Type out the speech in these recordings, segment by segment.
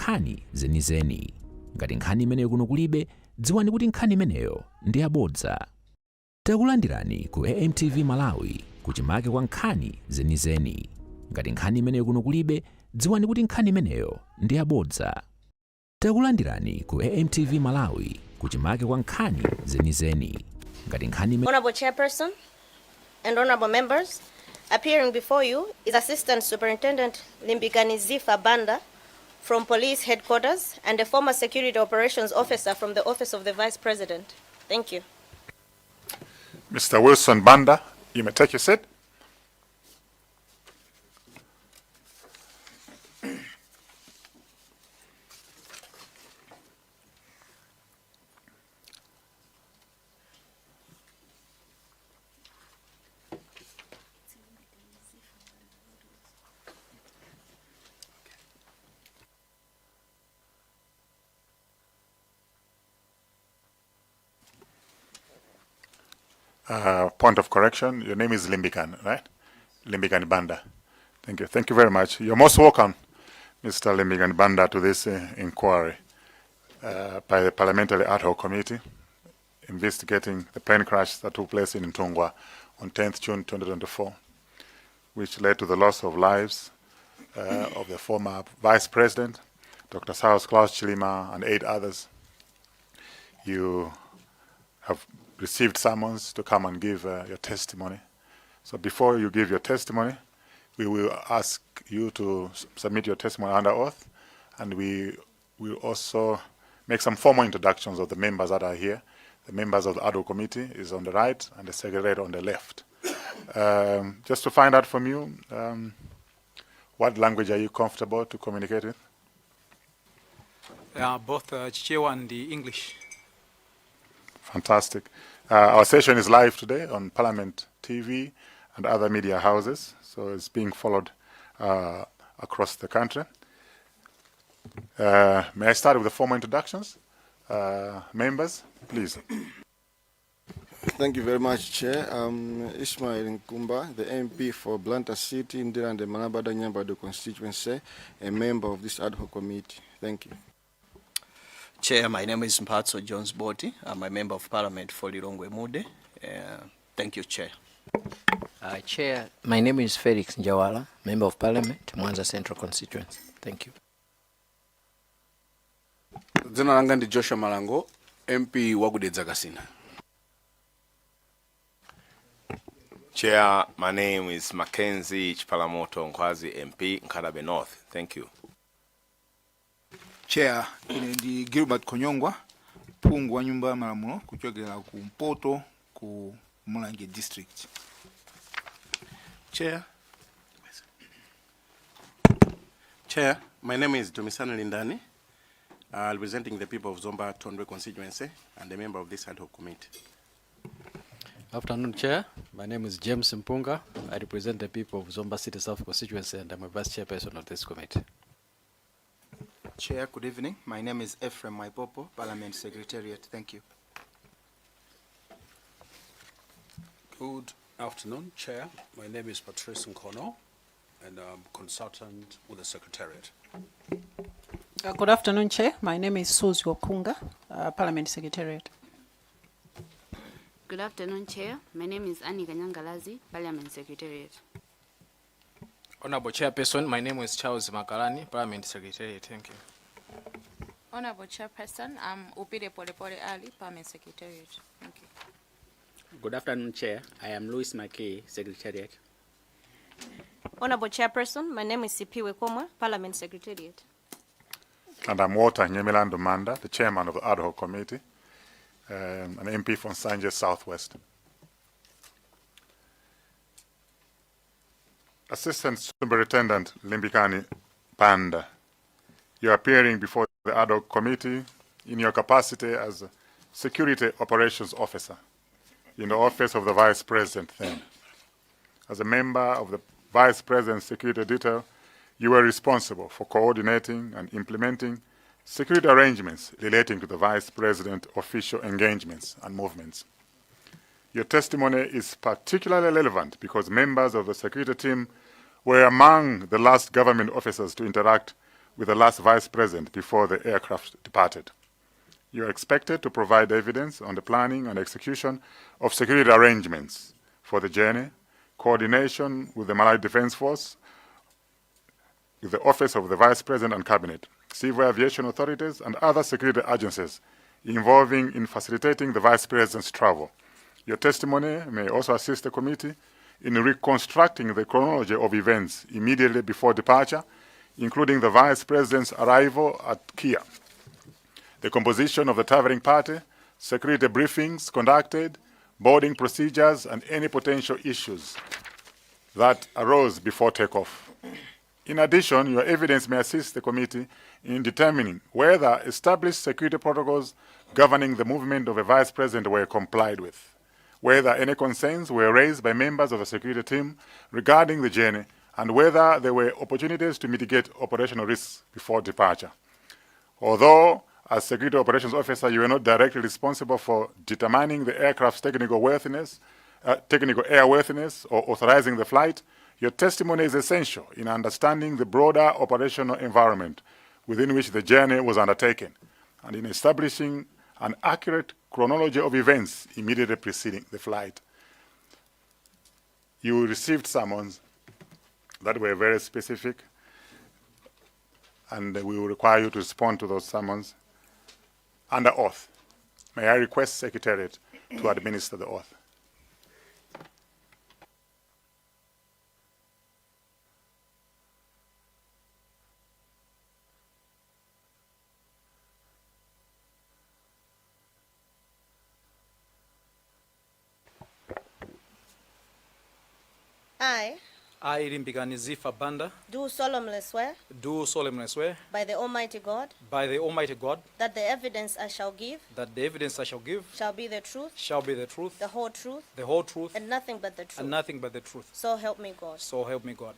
nkhani zenizeni. Ngati nkhani imeneyo kuno kulibe, dziwani kuti nkhani imeneyo ndi yabodza. Takulandirani ku AMTV Malawi kuchimake kwa nkhani zenizeni. Ngati nkhani imeneyo kuno kulibe, dziwani kuti nkhani imeneyo ndi yabodza. Takulandirani ku AMTV Malawi kuchimake kwa nkhani zenizeni. Ngati nkhani Honorable Chairperson and honorable members, appearing before you is Assistant Superintendent Limbikani Ziffa Banda from Police Headquarters and a former Security Operations Officer from the Office of the Vice President. Thank you. Mr. Wilson Banda, you may take your seat. Point of correction, your name is Limbikani, right? Limbikani Banda. Thank you. Thank you very much. You're most welcome, Mr. Limbikani Banda, to this inquiry by the Parliamentary Ad Hoc Committee investigating the plane crash that took place in Itagwa on 10th June 2024, which led to the loss of lives of the former Vice President, Dr. Klaus Chilima, and 8 others. You have received summons to come and give your testimony. So before you give your testimony, we will ask you to submit your testimony under oath, and we will also make some formal introductions of the members that are here. The members of the Ad Hoc Committee is on the right and the Secretary on the left. Just to find out from you, what language are you comfortable to communicate with? Both Chichewa and the English. Fantastic. Our session is live today on Parliament TV and other media houses, so it's being followed across the country. May I start with the formal introductions? Members, please. Thank you very much, Chair. Ismail Nkumba, the MP for Blantyre City, Ndira and the Manabada Nyambado constituency, a member of this ad hoc committee. Thank you. Chair, my name is Mphatso Jones Boti. I'm a member of Parliament for Lilongwe Mude. Thank you, Chair. Chair, my name is Felix Njawala, member of Parliament, Mwanza Central Constituency. Thank you. Zina langa ndi Joshua Malango, MP Wagudedza Kasina. Chair, my name is Mackenzie Chipalamoto Nkwazi, MP Nkadabe North. Thank you. Chair, ndi Gilbert Konyongwa, Pungu wa nyumba Malamulo, kuchokera ku Mpoto, ku Mulange District. Chair, my name is Domisano Lindani, representing the people of Zomba Tondwe constituency and a member of this ad hoc committee. Afternoon, Chair. My name is James Mpunga. I represent the people of Zomba City South constituency and I'm a vice chairperson of this committee. Chair, good evening. My name is Ephraim Maipopo, Parliament Secretariat. Thank you. Good afternoon, Chair. My name is Patrice Nkono, and I'm consultant with the Secretariat. Good afternoon, Chair. My name is Suzy Okunga, Parliament Secretariat. Good afternoon, Chair. My name is Annie Kanyangalazi, Parliament Secretariat. Honorable Chairperson, my name is Charles Makalani, Parliament Secretary. Thank you. Honorable Chairperson, I'm Upide Polepole Ali, Parliament Secretariat. Thank you. Good afternoon, Chair. I am Louis McKay, Secretariat. Honorable Chairperson, my name is Sipiwe Komwa, Parliament Secretariat. And I'm Walter Nyemilando Manda, the Chairman of the Ad Hoc Committee, an MP from Sanje Southwest. Assistant Superintendent Limbikani Banda, you are appearing before the Ad Hoc Committee in your capacity as a Security Operations Officer in the Office of the Vice President then. As a member of the Vice President's Security Detail, you were responsible for coordinating and implementing security arrangements relating to the Vice President official engagements and movements. Your testimony is particularly relevant because members of the security team were among the last government officers to interact with the last vice president before the aircraft departed. You are expected to provide evidence on the planning and execution of security arrangements for the journey, coordination with the Malawi Defense Force, with the Office of the Vice President and Cabinet, civil aviation authorities, and other security agencies involving in facilitating the Vice President's travel. Your testimony may also assist the committee in reconstructing the chronology of events immediately before departure, including the Vice President's arrival at Kia, the composition of the traveling party, security briefings conducted, boarding procedures, and any potential issues that arose before takeoff. In addition, your evidence may assist the committee in determining whether established security protocols governing the movement of a vice president were complied with, whether any concerns were raised by members of the security team regarding the journey, and whether there were opportunities to mitigate operational risks before departure. Although, as Security Operations Officer, you are not directly responsible for determining the aircraft's technical airworthiness or authorizing the flight, your testimony is essential in understanding the broader operational environment within which the journey was undertaken and in establishing an accurate chronology of events immediately preceding the flight. You received summons that were very specific, and we will require you to respond to those summons under oath. May I request Secretariat to administer the oath? I, Limbikani Ziffa Banda, do solemnly swear do solemnly swear by the Almighty God by the Almighty God that the evidence I shall give that the evidence I shall give shall be the truth, shall be the truth, the whole truth, and nothing but the truth. and nothing but the truth. So help me God. So help me God.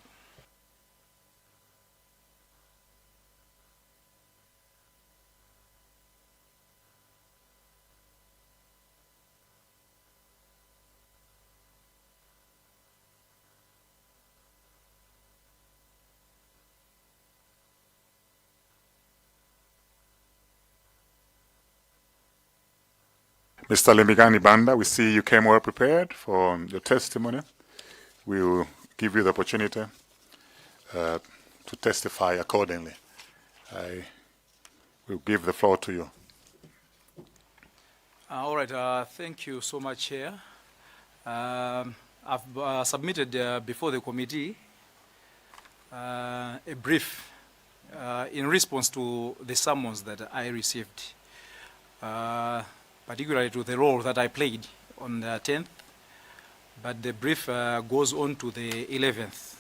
Mr. Limbikani Banda, we see you came well prepared for your testimony. We will give you the opportunity to testify accordingly. I will give the floor to you. All right, thank you so much, Chair. I've submitted before the committee a brief in response to the summons that I received, particularly to the role that I played on the 10th, but the brief goes on to the 11th.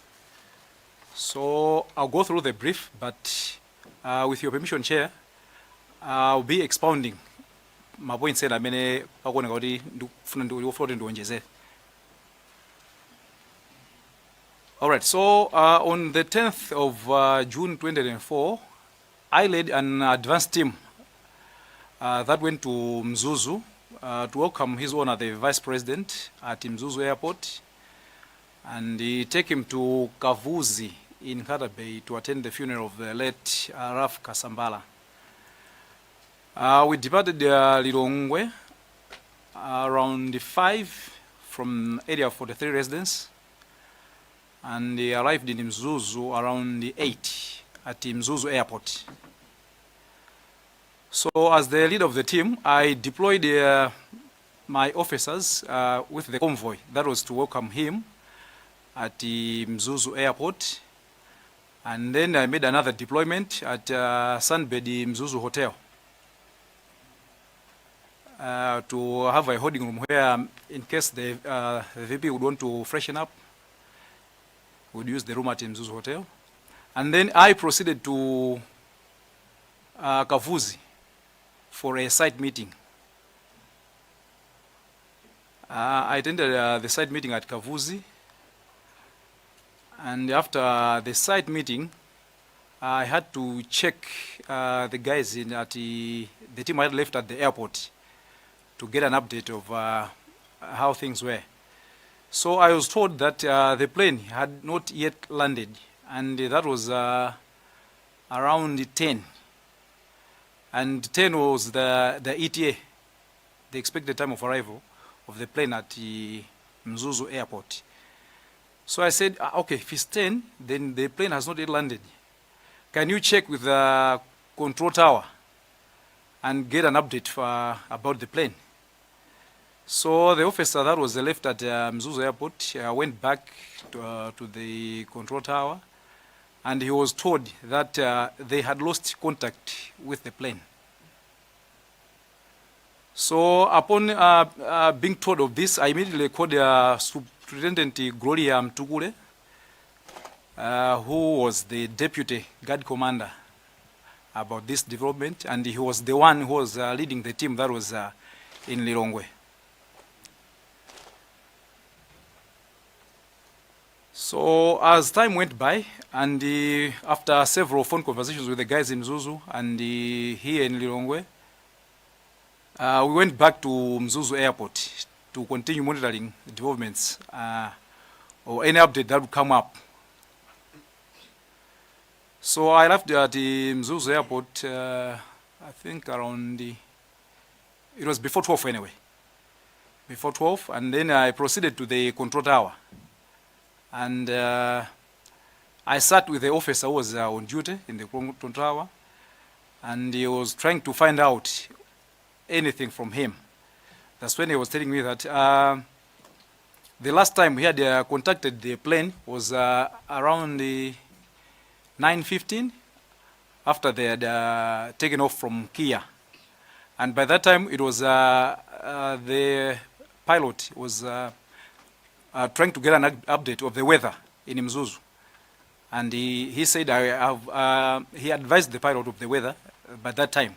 So I'll go through the brief, but with your permission, Chair, I'll be expounding my points that Mmene pakuoneka kuti ndikufuna ndikufuta ndiwonjezere. All right, so on the 10th of June 2004, I led an advanced team that went to Mzuzu to welcome His Honor the Vice President at Mzuzu Airport and take him to Kavuzi in Katabe to attend the funeral of the late Raf Kasambala. We departed Lilongwe around 5 from area 43 residence and arrived in Mzuzu around 8 at Mzuzu Airport. So as the leader of the team, I deployed my officers with the convoy that was to welcome him at the Mzuzu Airport. And then I made another deployment at Sunbed Mzuzu Hotel to have a holding room where, in case the VP would want to freshen up, would use the room at Mzuzu Hotel. And then I proceeded to Kavuzi for a site meeting. I attended the site meeting at Kavuzi, and after the site meeting, I had to check the guys in at the team I had left at the airport to get an update of how things were. So I was told that the plane had not yet landed, and that was around 10. And 10 was the ETA, the expected time of arrival of the plane at the Mzuzu airport. So I said, okay, if it's 10, then the plane has not yet landed. Can you check with the control tower and get an update about the plane? So the officer that was left at Mzuzu airport went back to the control tower, and he was told that they had lost contact with the plane. So upon being told of this, I immediately called Superintendent Gloria Mtugule, who was the deputy guard commander, about this development, and he was the one who was leading the team that was in Lilongwe. So as time went by, and after several phone conversations with the guys in Mzuzu and here in Lilongwe, we went back to Mzuzu airport to continue monitoring the developments or any update that would come up. So I left at the Mzuzu airport, I think around it was before 12 anyway. Before 12, and then I proceeded to the control tower. And I sat with the officer who was on duty in the control tower, and he was trying to find out anything from him. That's when he was telling me that the last time we had contacted the plane was around 9:15, after they had taken off from Kia. And by that time, it was the pilot was trying to get an update of the weather in Mzuzu. And he said he advised the pilot of the weather by that time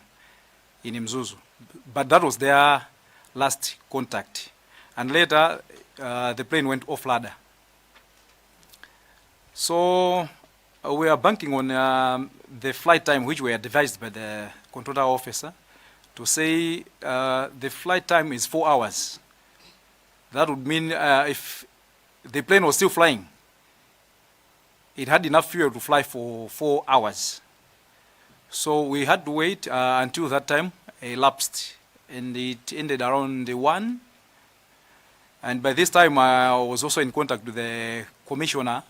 in Mzuzu. But that was their last contact. And later, the plane went off ladder. So we are banking on the flight time which were devised by the controller officer to say the flight time is 4 hours. That would mean if the plane was still flying, it had enough fuel to fly for 4 hours. So we had to wait until that time elapsed, and it ended around 1. And by this time, I was also in contact with the commissioner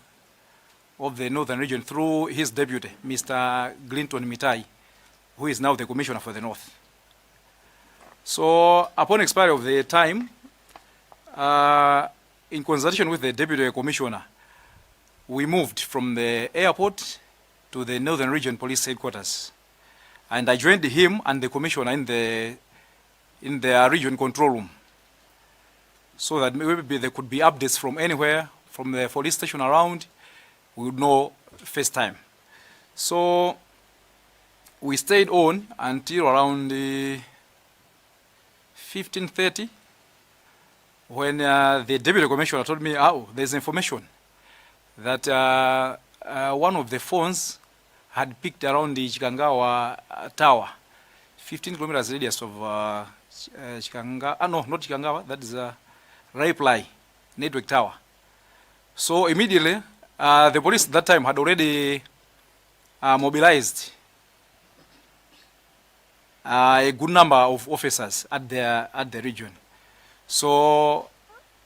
of the Northern Region through his deputy, Mr. Glinton Mitai, who is now the commissioner for the North. So upon expiry of the time, in consultation with the deputy commissioner, we moved from the airport to the Northern Region Police Headquarters. And I joined him and the commissioner in the region control room, so that maybe there could be updates from anywhere, from the police station around, we would know first time. So we stayed on until around 15:30, when the deputy commissioner told me, oh, there's information that one of the phones had picked around the Chikangawa tower, 15 kilometers radius of Chikangawa, no, not Chikangawa, that is Reply network tower. So immediately, the police at that time had already mobilized a good number of officers at the region. So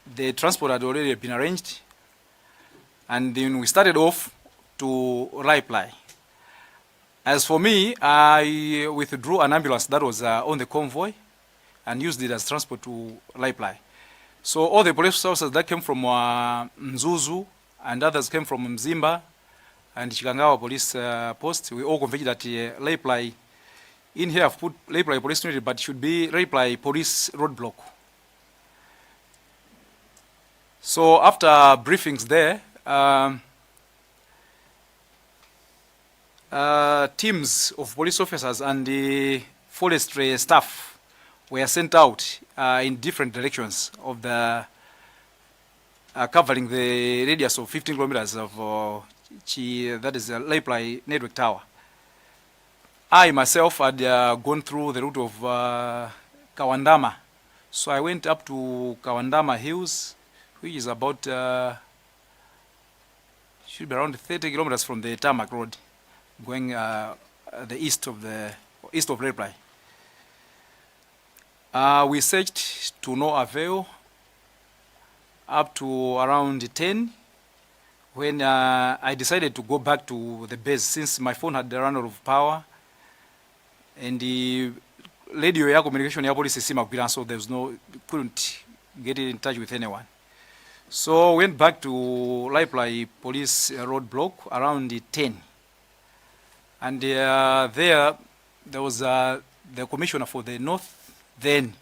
the transport had already been arranged, and then we started off to Reply. As for me, I withdrew an ambulance that was on the convoy and used it as transport to Reply. So all the police officers that came from Mzuzu and others came from Mzimba and Chikangawa police post, we all converged at Reply. In here I've put Reply police unit, but it should be Reply police roadblock. So after briefings there, teams of police officers and the forestry staff were sent out in different directions of the covering the radius of 15 kilometers of that is Reply network tower. I myself had gone through the route of Kawandama, so I went up to Kawandama Hills, which is about should be around 30 kilometers from the tarmac road. going the east of Reply. We searched to no avail up to around 10 when I decided to go back to the base since my phone had run out of power and the radio communication police system, so there was couldn't get in touch with anyone. So went back to Library police roadblock around 10. And there was the commissioner for the north, then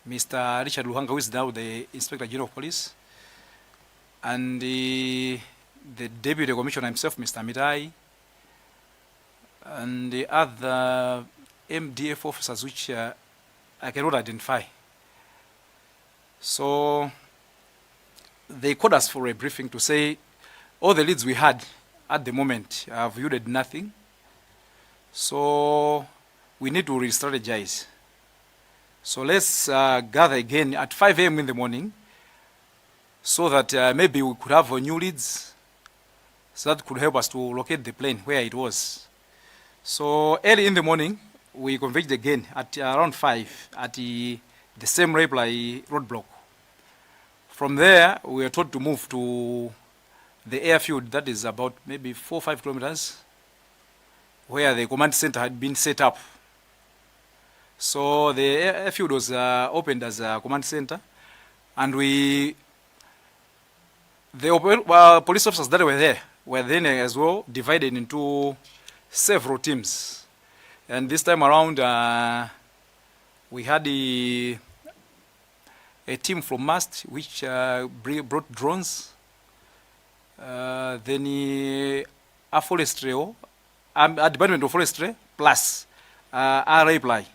Mr. Richard Luhanga, who is now the Inspector General of Police, and the Deputy Commissioner himself, Mr. Mirai, and the other MDF officers which I cannot identify. So they called us for a briefing to say all the leads we had at the moment have yielded nothing. So we need to re-strategize. So let's gather again at 5 a.m. in the morning so that maybe we could have new leads so that could help us to locate the plane where it was. So early in the morning, we converged again at around 5 at the same Reply roadblock. From there, we were told to move to the airfield that is about maybe 4 or 5 kilometers where the command center had been set up. So the airfield was opened as a command center, and the police officers that were there were then as well divided into several teams. And this time around, we had a team from MAST which brought drones, then a forestry, a department of forestry plus a Reply.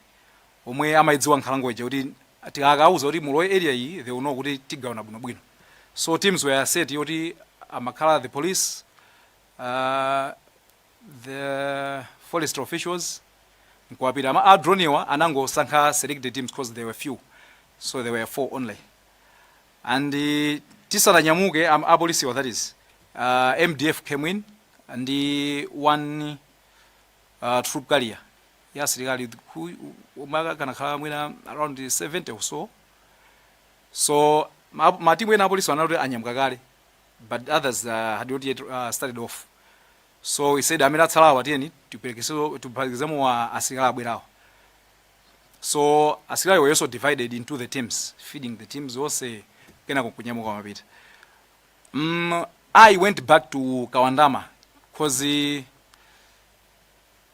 Omwe amaidziwa nkhalango ija kuti tikakauza kuti mulo area iyi they will know kuti tigawana bwinobwino. So teams were set yoti amakhala the police, the forestry officials, nkuwapita a drone iwa anango sankha selected teams because there were few. So there were 4 only. And tisala nyamuke a police that is MDF came in and the one troop carrier. Yes, regarding who around 70 or so. So my team went police were not anyamkagari, but others had not yet started off. So he said, that's how I to examine asigala bwirao. So asigala were also divided into the teams, feeding the teams also kena kunyamuka mabit. I went back to Kawandama because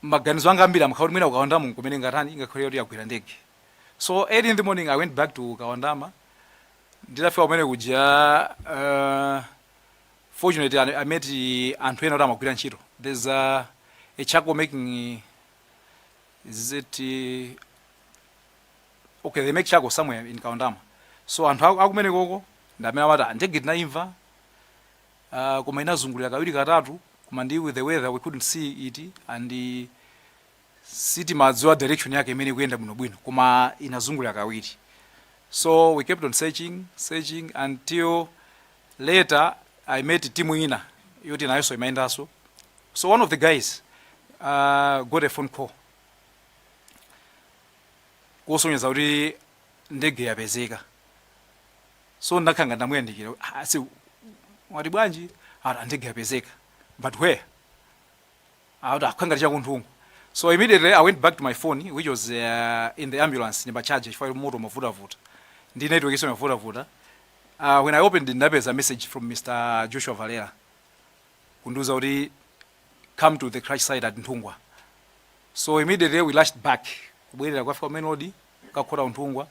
maganizo anga mbira mkaudimina Kawandama kumene ngatani ingakhoyori yakwira Ndege. So early in the morning I went back to Kawandama. Nditafika kumene kuja fortunately I met anthu ena amakwira ntchito. There's a charcoal making okay, they make charcoal somewhere in Kawandama. So anthu akumene koko ndamene amati Ndege tinaimva koma inazungulira kawiri katatu koma ndi with the weather we couldn't see it and city madziwa direction yake imene kuyenda bwinobwino koma inazungulira kawiri. So we kept on searching until later I met team ina yoti nayo imaendaso. So one of the guys got a phone call kusonyeza kuti Ndege yapezeka. So ndakhanga ndamuyandikira asi wati bwanji Ndege yapezeka, but where? Akhanga chakunthungu. So immediately I went back to my phone, which was in the ambulance near charge for moto mavuta. Ndi network iso mavuta. When I opened it, there was a message from Mr. Joshua Valera. Kunduza kuti come to the crash site at Ntungwa. So immediately we lashed back. Kubwelera kwafika Melody, kakora Ntungwa.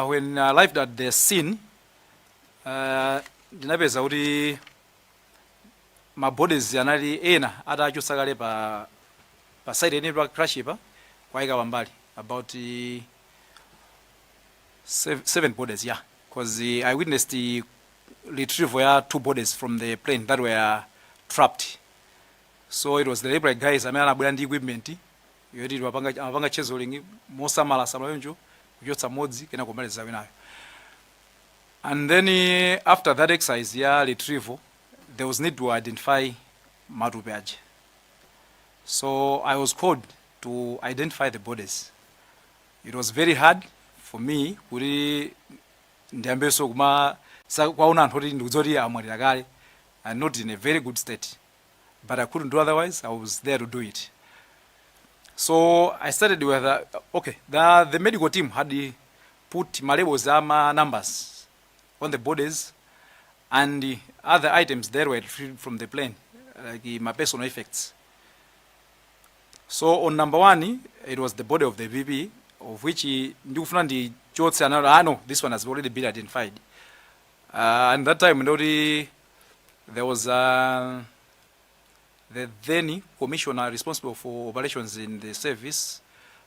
When I arrived at the scene, ndinapeza kuti ma bodies anali ena atachosakale pa site ene pa crash ipa kwaika pambali about 7 bodies, yeah, because I witnessed the retrieval of 2 bodies from the plane that were trapped. So it was the Library guys amene anabwera ndi equipment yoti amapanga chisezoling mosamala samayonjo kuchotsa modzi kena kumaliza winayo. And then after that exercise, retrieval, there was need to identify matupe aje. So I was called to identify the bodies. It was very hard for me kuti ndiyambeso kwaona anthu kuti ndikudzoti amwalira kale and not in a very good state. But I couldn't do otherwise. I was there to do it. So I started with, the medical team had put my labels, numbers on the bodies, and the other items there were retrieved from the plane, like my personal effects. So on number 1, it was the body of the VP, of which this one has already been identified. And that time, there was the then commissioner responsible for operations in the service,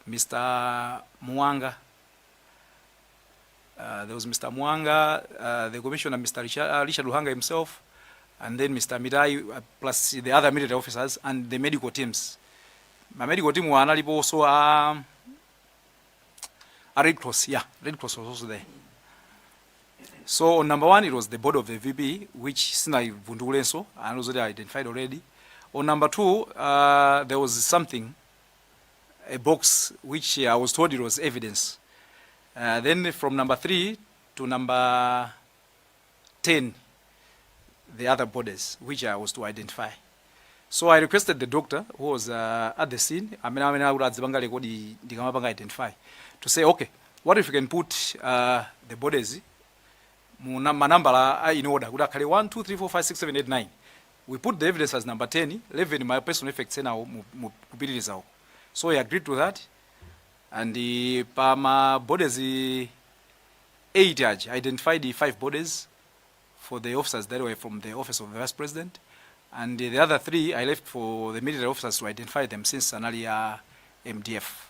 Mr. Mwanga. There was Mr. Mwanga, the commissioner, Mr. Richard Luhanga himself, and then Mr. Midai, plus the other military officers and the medical teams. My medical team were also a Red Cross. Yeah, Red Cross was also there. So on number 1, it was the body of the VP, which Sinai Vundulenso, and also they identified already. On number 2, there was something, a box, which I was told it was evidence. Then from number 3 to number 10, the other bodies, which I was to identify. So I requested the doctor who was at the scene, identify, to say, okay, what if you can put the bodies in order? 1, 2, 3, 4, 5, 6, 7, 8, 9. We put the evidence as number 10, 11 my personal effects now. So he agreed to that. And the Pama bodies 8 identified the 5 bodies for the officers that were from the office of the Vice President. And the other 3 I left for the military officers to identify them since an earlier MDF.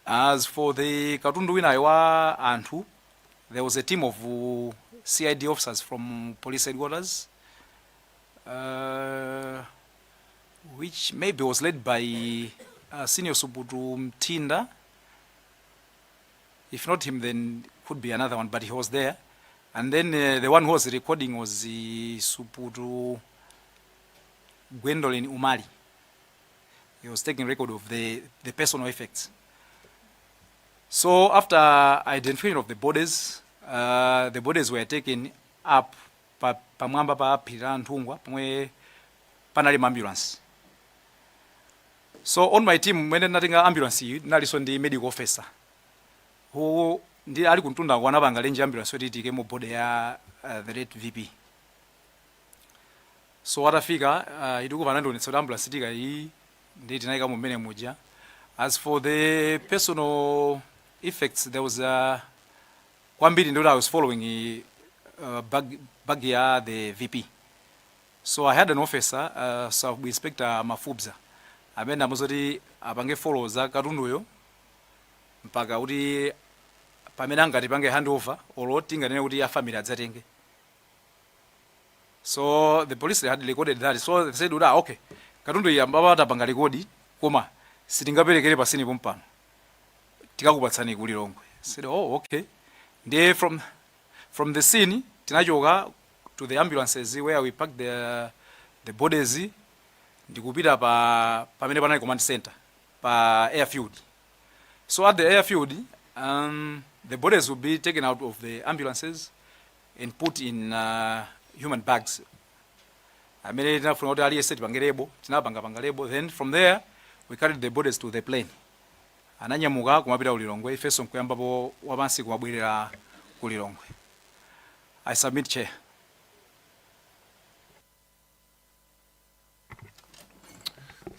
As for the Katundu Winaiwa Antu, there was a team of CID officers from police headquarters, which maybe was led by Senior Subutu Mtinda. If not him, then could be another one, but he was there. And then the one who was recording was the Subutu Gwendolyn Umali. He was taking record of the personal effects. So after identification of the bodies were taken up pamwamba pa Pirantungwa, pamwe panali ambulance. So on my team, when nothing ambulance, naliso ndi medical officer who ndi ali kuntunda wanabanga lenje ambulance weti tikemo body ya the late VP. So watafika iduku vanando ni soda ambulance tika hii ndi tinaika Mmene muja. As for the personal effects, there was kwambiri ndo I was following bag ya the VP. So I had an officer, Sub Inspector Mafubza. Amene amuzoti apange follow za katundu yo mpaka kuti pamene angati pange handover or tinganene kuti ya family adzatenge. So the police had recorded that. So they said, okay, katundu iyi ambapata panga rekodi koma sitingaperekere pasini pompano tikakupatsani ku Lilongwe. Said, oh, okay. Then from the scene tinachoka to the ambulances where we packed the bodies. Ndikupita pamene panali command center pa airfield. So at the airfield, the bodies will be taken out of the ambulances and put in human bags. Amene tinafuna kuti aliyese tipangerebo, tinapanga. Then from there we carried the bodies to the plane. Ananyamuka kumapita ku Lilongwe, ifeso nkuyambapo wapansi kumabwerera ku Lilongwe. I submit, Chair.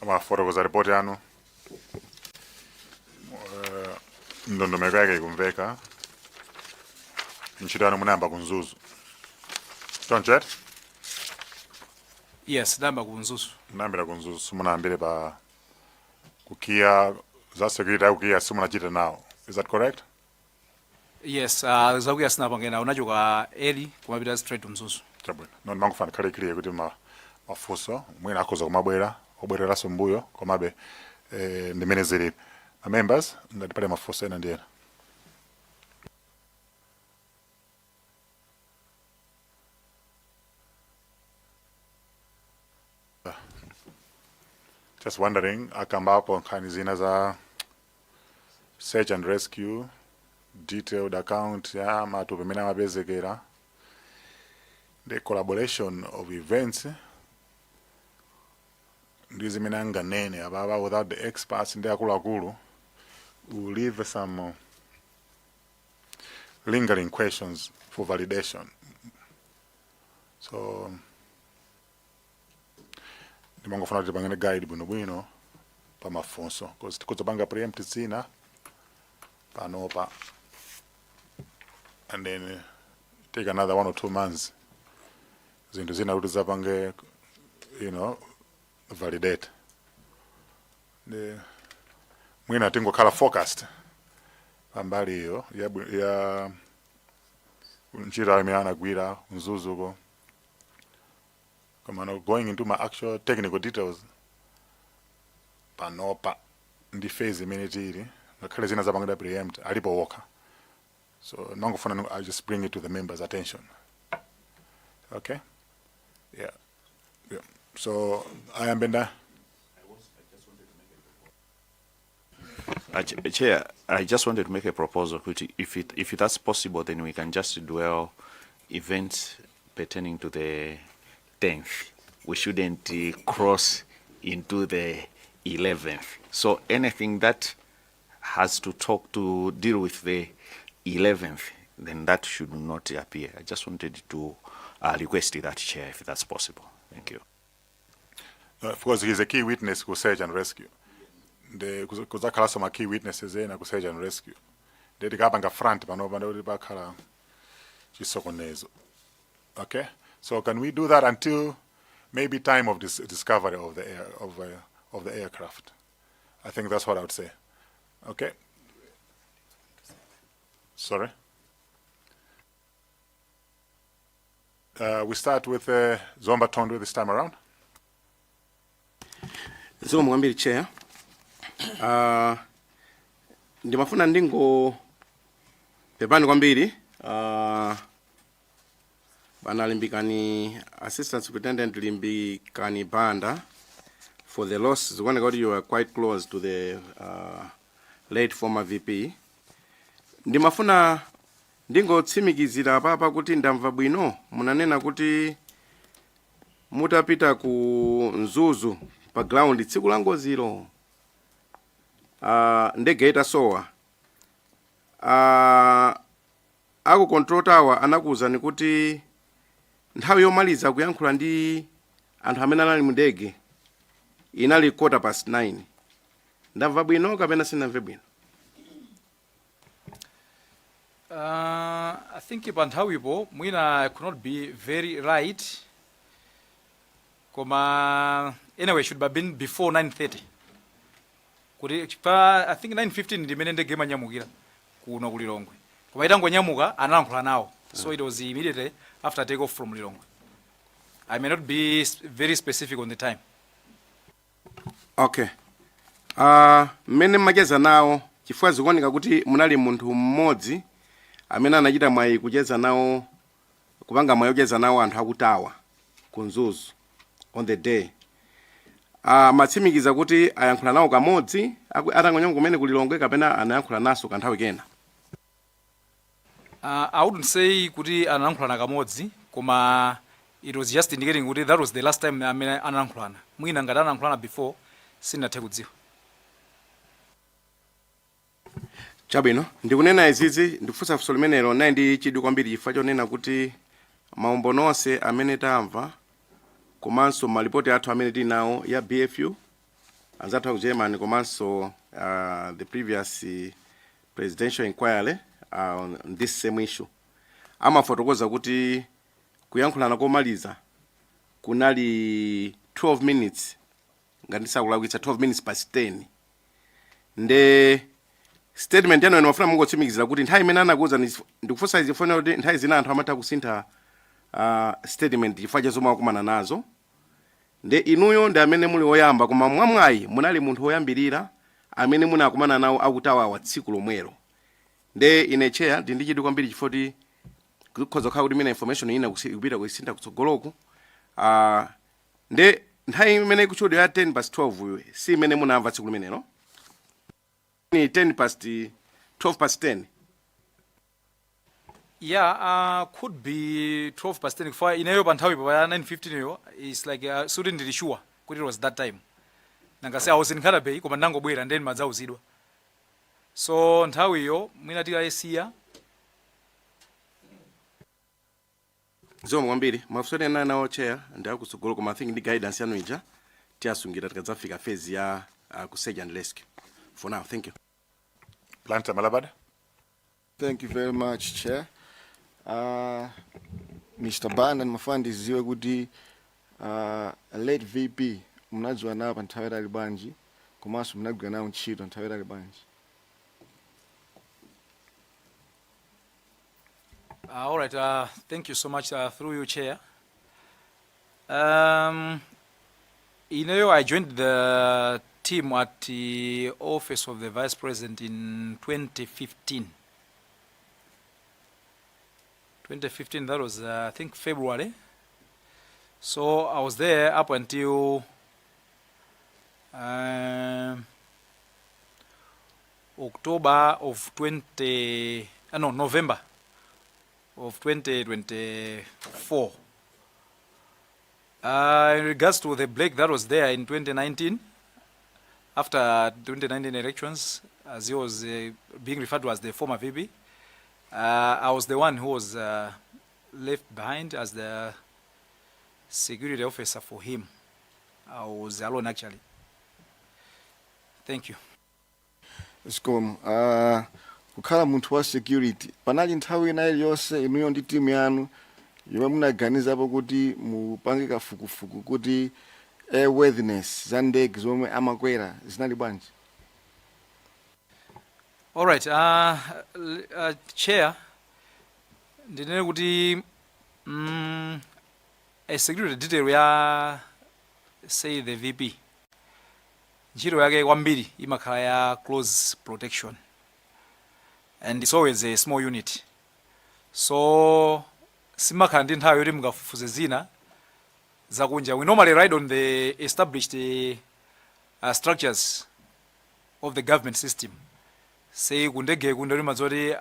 Amafotokoza ripoti yanu. Ndondomeko yake ikumveka. Ntchito yanu munayamba ku Mzuzu. Choncho? Yes, ndayamba ku Mzuzu. Munayambira ku Mzuzu, munayambire pa kukia za security ya kukia simunachita nawo. Is that correct? Yes, zakuya sinapangena unachoka early kumapita straight to Mzuzu. Chabwino. Non mangufana kale clear kuti mafuso mwina akhoza kumabwera obwereraso mbuyo komabe ndi mmene zilili. Members ndatipale mafuso ena ndiyena. just wondering, akambapo nkhani zina za search and rescue, detailed account ya matupi amene amapezekera, the collaboration of events, ndi zimene anganene ababa without the experts ndi akuluakulu will leave some lingering questions for validation. So ndimangofuna kuti pangene guide bwinobwino pa mafunso because tikuzopanga preempt zina panopa and then take another 1 or 2 months zinthu zina kuti zapange validate mwina tingokhala focused pambali iyo ya ntchito imene anagwira mzuzuko. Going into my actual technical details panopa ndi phase imene tili ngakhale zina zapangida preempt alipo woka, so nangofuna I just bring it to the members' attention. Okay, yeah. So I am Banda. Chair, I just wanted to make a proposal. If that's possible, then we can just dwell events pertaining to the 10th. We shouldn't cross into the 11th. So anything that has to deal with the 11th, then that should not appear. I just wanted to request that, Chair, if that's possible. Thank you. Of course, he's a key witness to search and rescue. Kuzakhala some key witnesses ena ku search and rescue. Dedi kapanga front panopa ndi bakhala chisokonezo. Okay, so can we do that until maybe time of this discovery of the aircraft? I think that's what I would say. Okay. Sorry. We start with Zomba Tondo this time around. Zomba mwambiri chair. Ndimafuna ndingo pepani kwambiri bana Limbikani Assistant Superintendent Limbikani Banda for the loss. When I got you are quite close to the late former VP. Ndimafuna ndingo tsimikizira papa kuti ndamva bwino munanena kuti mutapita ku Mzuzu pa ground tsiku la ngoziro. Ndege itasowa. Aku control tower anakuwuzani kuti nthawi yomaliza kuyankhula ndi anthu amene anali mu ndege inali 9:15. Ndamva bwino kapena sinamve bwino? I think panthawipo mwina I could not be very right. Koma anyway should have been before 9:30. I think 9:15 ndimene ndege manyamukira kuno ku Lilongwe. Koma itangonyamuka analankhula nawo. So it was immediately after take off from Lilongwe. I may not be very specific on the time. Okay. Mmene mmacheza nawo chifukwa zikuoneka kuti munali munthu mmodzi amene anachita mwayi kucheza nawo kupanga mwayi kucheza nawo anthu akutawa ku Mzuzu on the day. Matsimikiza kuti ayankhula nawo kamodzi atangonyamuka kumene ku Lilongwe kapena anayankhula naso kanthawi kena? I wouldn't say kuti anayankhulana kamodzi, koma it was just indicating kuti that was the last time amene anayankhulana. Mwina ngati anayankhulana before sinathe kudziwa. Chabwino, ndikunena izizi ndifunsa funso limenelo nayi ndi chidwi kwambiri chifukwa chonena kuti maumbono onse amene tamva komanso malipoti athu amene tili nawo ya BFU anzathu ku Germany komanso the previous presidential inquiry on this same issue amafotokoza kuti kuyankhulana komaliza kunali 12 minutes ngati sakulakwitsa 12 minutes past 10. Nde statement yanu ndimafuna mungotsimikizira kuti nthawi imene anakuwuza ndikufunsa izifuna kuti nthawi zina anthu amatha kusintha statement chifukwa cha zomwe akumana nazo. Nde inuyo ndi amene muli oyamba koma mwamwayi munali munthu woyambirira amene munakumana nawo akutawa wa tsiku lomwelo. Nde ine chair ndi chidwi kwambiri chifukwa kukhoza kukhala kuti imene information ina kupita kuisintha kutsogoloku. Nde nthawi imene kuchudwa ya 10 past 12 si imene munamva tsiku limenelo ni 10 past 12 past 10. Yeah, could be 12 past 10. For inayo pa nthawi pa 9:15 yo is like student really sure kuti it was that time. Nangase I was in Kalabe koma ndangobwera and then madzauzidwa. So nthawi yo mwina tikayesiya zomwe kwambiri mafusoni ena nawo chair ndi akusogolo koma I think ndi guidance yanu ija tiasungira tikadzafika phase ya ku search and rescue. For now, thank you. Blantyre Malabada. Thank you very much, Chair. Mr. Banda, nimafuna ndiziwe kuti late VP mnadziwa nawo pa nthawi yatali bwanji komanso mnagwira nawo ntchito nthawi yatali bwanji. All right, thank you so much through you, Chair. I joined the team at the office of the Vice President in 2015. 2015, that was, I think, February. So I was there up until October of November of 2024. In regards to the break that was there in 2019, after 2019 elections, as he was being referred to as the former VP, I was the one who was left behind as the security officer for him. I was alone actually. Thank you. Let's go. Kukhala munthu wa security panali nthawi ina iliyonse inuyo ndi timu yanu yomwe munaganizapo kuti mupange kafukufuku kuti airworthiness za ndege zomwe amakwera zinali bwanji? All right, Chair, ndinene kuti a security detail ya say the VP ntchito yake kwambiri imakhala ya close protection, and it's always a small unit, so simakhala ndi nthawi yoti mungafufuze zina zakunja. We normally ride on the established structures of the government system. Say kundege kundali mazoti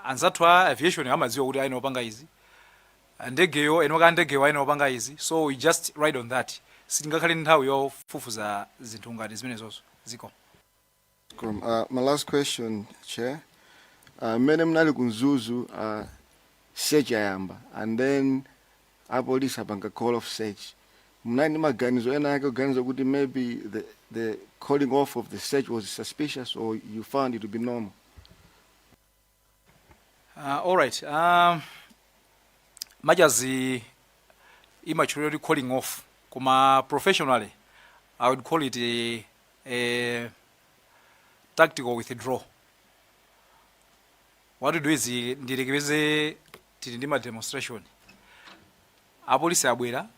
anzathu aviation amadziwa kuti aino panga izi, ndegeyo enoka ndegeyo aino panga izi, so we just ride on that. Sitingakhale nthawi yofufuza zinthu ngati zimenezozo ziko. My last question, Chair. Mmene mnali kunzuzu search yayamba and then apolice apanga call of search. Mnali ndi maganizo ena yake kuganiza kuti maybe the calling off of the search was suspicious or you found it to be normal? All right. Much as the immaturity calling off, professionally, I would call it a tactical withdrawal. What we do is ndirekebeze tilindima demonstration. Apolisi abwera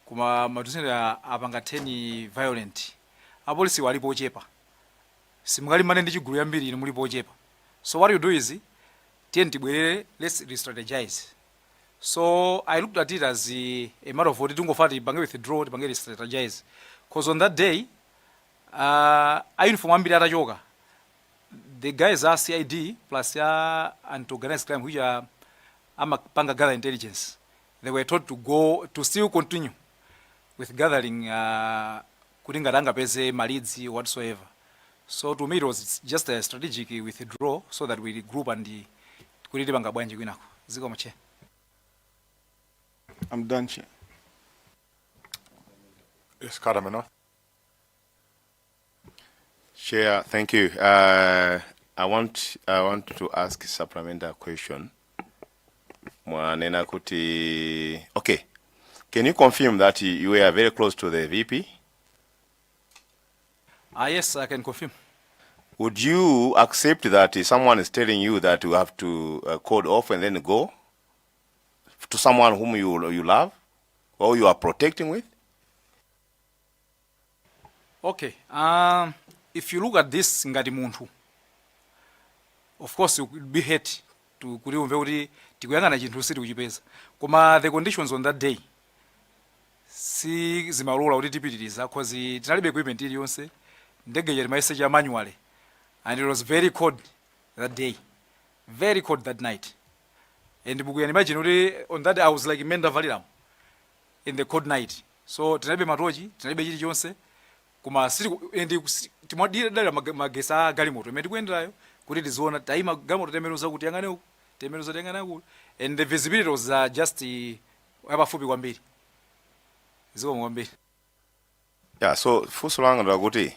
kuma matusenda apanga 10 violent. Apolisi walipo ochepa. Simungali mane ndi chigulu yambiri ine mulipo ochepa. So what you do is tibwerere, let's re-strategize. So I looked at it as a matter of what tungofati bange withdraw, bange re-strategize. Because on that day, uniform ambiri atachoka. The guys are CID plus and organized crime, which are Panga gather intelligence. They were told to still continue with gathering Kuringaranga Pese, Malidzi, whatsoever. So to me it was just a strategic withdrawal so that we regroup and the Kuriribanga Banji Winako. Zigomache. I'm done, Chair. Yes, Karameno. Chair, thank you. I want to ask a supplementary question. Okay, can you confirm that you were very close to the VP? Yes, I can confirm. Would you accept that someone is telling you that you have to code off and then go to someone whom you love or you are protecting with? Okay. If you look at this ngati muntu, of course you would be hate to kuriumve kuti tikuyangana chinthu siti kuchipeza. Koma the conditions on that day si zimalula kuti tipitiriza cause tinalibe equipment iliyonse. Ndege yali maiseja manually, and it was very cold that day, very cold that night. And you can imagine on that day I was like Menda Valiram in the cold night. So tinalibe matochi, tinalibe chilichonse. Kuma siri endi timwadira dala magesa galimoto imeti kuendayo kuti tiziona taima galimoto temeruza kuti yangane uku temeruza tengana uku, and the visibility was just apafupi kwambiri ziko kwambiri. Yeah, so funso langa ndakuti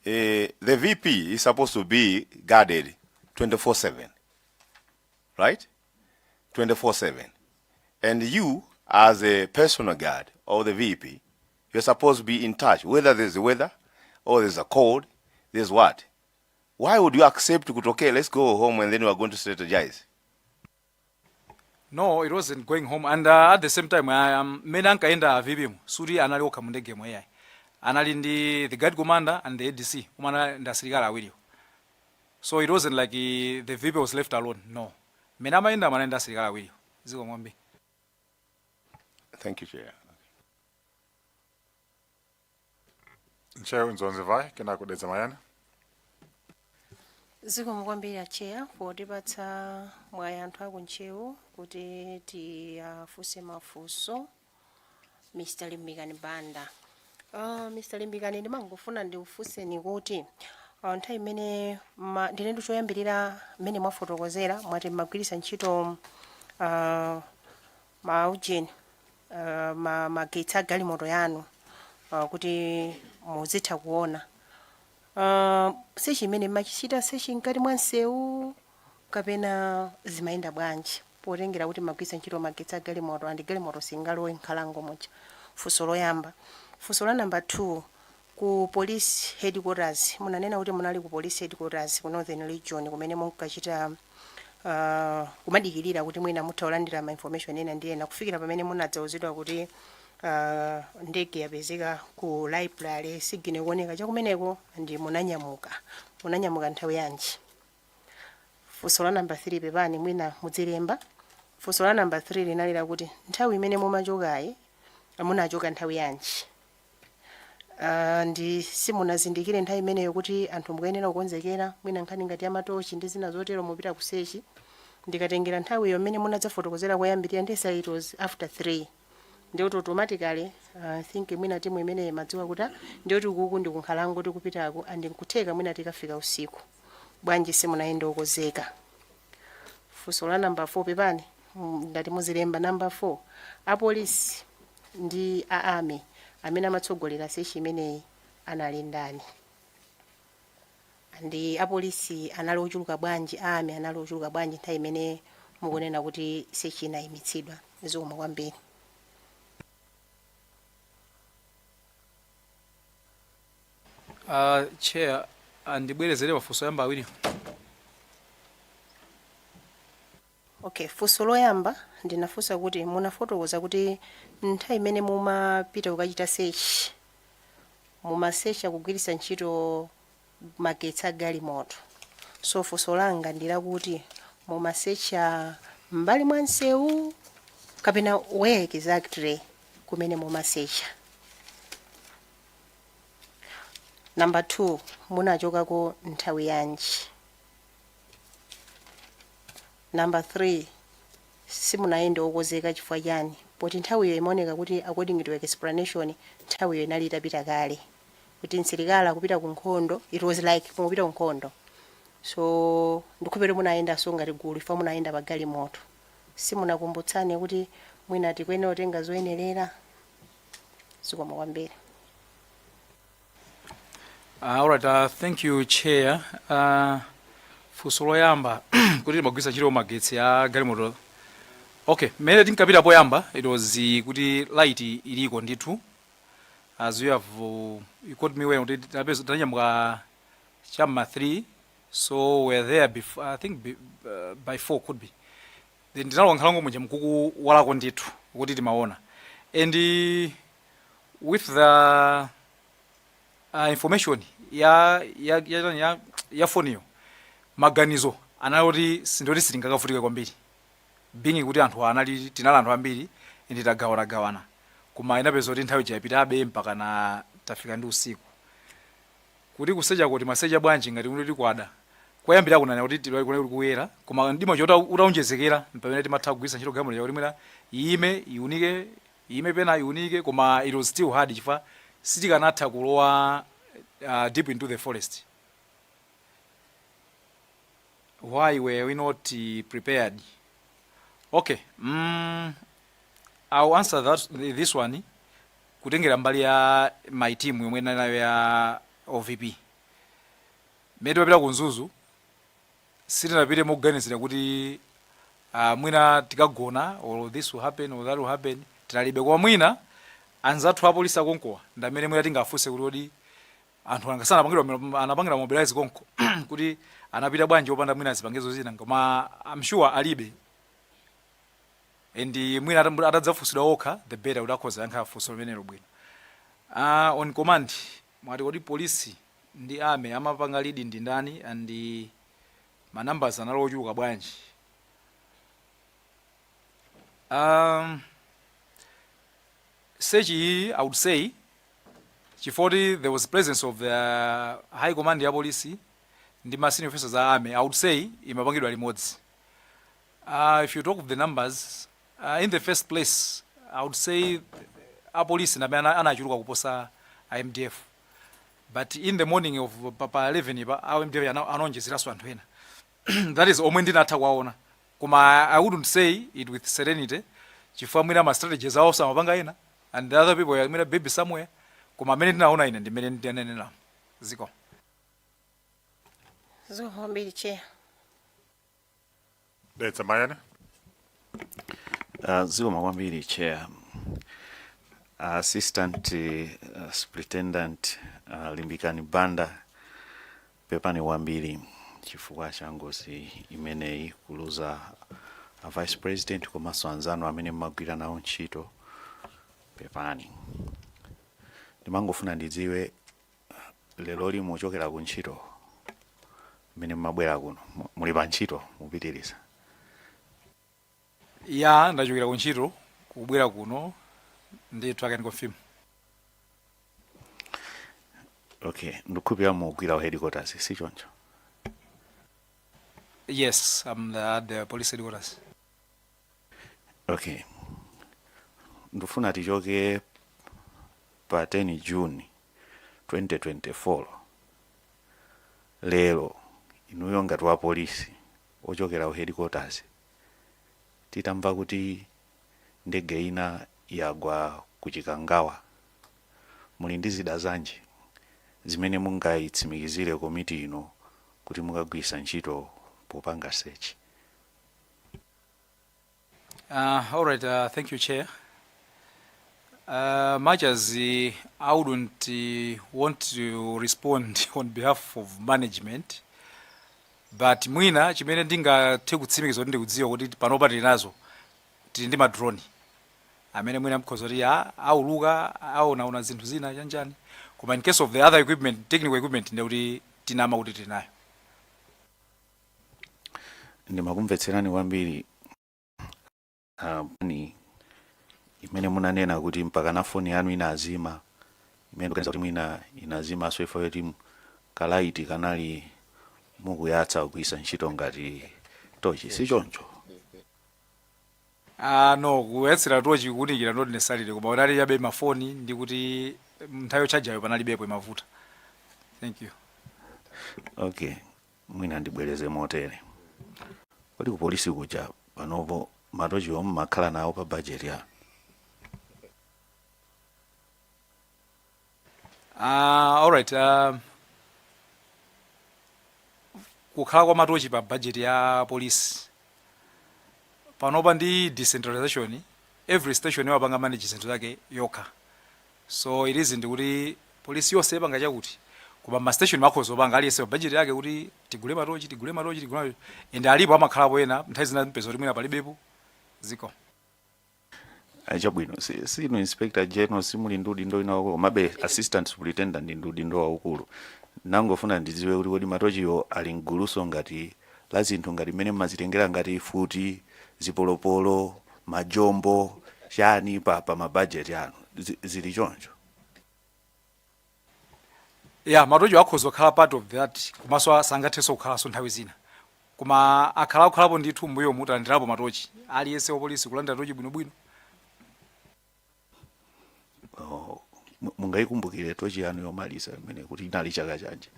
the VP is supposed to be guarded 24/7, right? 24/7, and you as a personal guard or the VP, you're supposed to be in touch, whether there's the weather or there's a cold, there's what. Why would you accept okay, let's go home and then we are going to strategize? No, it wasn't going home. And at the same time, Mmene kaenda VP suri anali oka mundege mwe anali ndi the guard commander and the ADC umana ndasilikala awiri. So it wasn't like the VP was left alone. No. Mmene amaenda mana ndasilikala awiri. Ziko mwambi. Thank you, Chair. Chair Nzonzivai, kena kudeza mayana. Ziko mwambira Chair potipatsa mwayi anthu akunchewu kuti tiafuse mafunso Mr. Limbikani Banda. Mr. Limbikani ndimangofuna ndiufuseni kuti nthawi imene ndinendu choyambirira mmene mwafotokozera mwati mmagwiritsa ntchito maujeni magetsi a galimoto yanu kuti muzitha kuona. Sechi imene machita sechi nkati mwa nsewu kapena zimayenda bwanji potengera kuti magwiritsa ntchito magetsi a galimoto andi galimoto singalowe nkhalango mocha. Funso loyamba. Funso la number 2, ku police headquarters munanena kuti munali ku police headquarters ku Northern Region kumene munkachita kumadikirira kuti mwina mutaulandira ma information ena ndi ena kufikira pamene munadzauzidwa kuti ndege yapezeka ku library sigine kuoneka chakumeneko ndi munanyamuka nthawi yanji. Funso la number 3 pepani mwina mudzilemba. Funso la number 3 linalira kuti nthawi imene mumachokayi munachoka nthawi yanji. Ndi simunazindikire nthawi imeneyo kuti anthu mukuyenera kukonzekera mwina nkhani ngati ya matochi ndi zina zotero mupita kusechi ndikatengera nthawi iyo mmene munadzafotokozera koyambirira ndesa it was after 3 ndiyo automatically I think mwina timu imene madziwa kuti ndiyo tikuku ndi kunkhalango tikupitako andi nkutheka mwina tikafika usiku bwanji simunayenda okozeka. Funso la number 4 pepani ngati muzilemba number 4 apolisi ndi army amene amatsogolera sechi imeneyi anali ndani ndi apolisi anali ochuluka bwanji army anali ochuluka bwanji nthawi imene mukunena kuti sechi inayimitsidwa zomwe kwambiri. Chair, andibwerezere mafunso yamba awiri. Okay, funso loyamba ndinafunsa kuti munafotokoza kuti nthawi imene mumapita kukachita search mumasearcha kugwiritsa ntchito magetsi a galimoto. So funso langa ndilakuti mumasearcha mbali mwa nsewu kapena where exactly kumene mumasearcha. Number 2, munachokako nthawi yanji. Number 3, simunayenda okozeka chifukwa chani poti nthawi iyo imaoneka kuti according to explanation nthawi iyo inali itapita kale kuti nsilikala kupita ku nkhondo, it was like kumupita ku nkhondo. So ndikupero munayenda so ngati gulu ifa munayenda pa galimoto simunakumbutsane kuti mwina tikwenera otenga zoyenerera zikoma kwambiri. All right, thank you, Chair. Funso loyamba kuti magwisa chiro magetsi a galimoto. Okay, mmene tinkapita poyamba it was kuti light iliko ndithu. As you have you called me when tanyamuka chama 3, so we're there before, I think by 4 could be. Then ndinalo nkhalango munje mkuku walako ndithu kuti timaona. And with the information ya phone yo maganizo analoti sindoti sitingakafutike kwambiri being kuti anthu anali tinala anthu ambiri ndi tagawana koma inapeza kuti nthawi chayapitabe mpaka na tafika ndi usiku kuti kusecha kuti masecha bwanji ngati kuti kwada kwayambira kunana kuti tilikuwa kuyera koma ndimo chota utaonjezekera pamene timatha kugwisa ntchito gamu ya kuti mwina ime pena iunike koma it was still hard chifukwa sitikanatha kulowa deep into the forest. Why were we not prepared? Okay, I'll answer this one kutengera mbali ya my team yomwe nayo ya OVP. Medo pera kunzuzu sitinapite moganizira kuti mwina tikagona or this will happen or that will happen. Tinalibe kwa mwina anzathu apolisi akonkowa ndamene mwina tingafunse kuti anthu angasana anapangira mobilize konko kuti anapita bwanji opanda mwina zipangizo zina koma I'm sure alibe. And mwina atadzafusidwa okha the better udakhoza yankha funso limenelo bwino. On command mwati kuti polisi ndi ame amapanga lead ndi ndani and ma numbers analochuka bwanji. Sechi, I would say, chifoti there was presence of the high command ya police ndi ma senior officers za army, I would say imapangidwa limodzi. If you talk of the numbers, in the first place, I would say a police na anachuluka kuposa IMDF. But in the morning of papa 11 IMDF anonjezeraso anthu ena. That is omwe ndinatha kwaona. Koma I wouldn't say it with serenity. Chifukwa mwina ma strategies awo samapanga ena and the other people are mwina baby somewhere. Koma amene ndinaona ine ndi mene ndinanena. Ziko. Ziko kwambiri chair. That's Mayane. Ziko makwambiri chair. Assistant Superintendent Limbikani Banda pepani wambiri chifukwa cha ngozi imeneyi kuluza Vice President komanso anzanu amene mmagwira nawo ntchito pepani. Ndimangofuna ndidziwe lero limo muchokera ku ntchito imene mmabwera kuno muli pa ntchito mupitiriza. Ya ndachokera ku ntchito kubwera kuno ndithu I can confirm. Okay, ndikukhulupirira mugwira headquarters si choncho? Yes, I'm at the police headquarters. Okay. Ndufuna tichoke pa 10 June 2024. Lero inuyo ngati wa polisi ochokera ku headquarters titamva kuti ndege ina yagwa ku Chikangawa. Muli ndi zida zanji zimene mungayitsimikizire komiti ino kuti mukagwisa ntchito popanga search? All right, thank you, Chair. Much as I wouldn't want to respond on behalf of management, but mwina chimene ndingathe kutsimikiza kuti ndikudziwa kuti panopa tili nazo tili ndi madrone amene mwina mkhoza kuti auluka aona zinthu zina chanjani, koma in case of the other equipment, technical equipment ndi kuti tinama kuti tili nayo. Ndimakumvetserani kwambiri ni imene munanena kuti mpaka na phone yanu inazima, imene kukanza kuti mwina inazima so ifo yoti kalaiti kanali mukuyatsa kugwisa ntchito ngati tochi si choncho? No, kuyatsira tochi kunikira not necessarily koma unali yabe mafoni ndi kuti nthawi yochajayo panalibepo imavuta. Thank you. Okay, mwina ndibwereze motere. Kodi ku polisi kuja panopo matochi omwe makhala nawo pa budget ya? All right. Kukhala kwa matochi pa budget ya police panopa ndi decentralization, every station yawapanga manage zinthu zake yokha, so it isn't kuti police yonse yapanga chakuti koma ma station makhozo panga aliyese budget yake kuti tigule matochi and alipo amakhalapo ena nthawi zina mpeza kuti mwina palibepo. Ziko. Chabwino si no inspector general simuli ndudi ndo inawo komabe assistant superintendent ndi ndudi ndo waukulu. Nangofuna ndidziwe kuti kodi matochiyo ali mguluso ngati la zinthu ngati mmene mmazitengera ngati futi, zipolopolo, majombo chani pa mabudget yanu. zili choncho. Yeah, matochi akhoza kukhala part of that komanso sangathenso kukhalanso nthawi zina koma akhala kukhalapo ndithu mbuyo mutalandirapo matochi aliyense wapolisi kulandira tochi bwinobwino. Mungayikumbukire tochi yanu yomaliza imene kuti inali chaka chanji?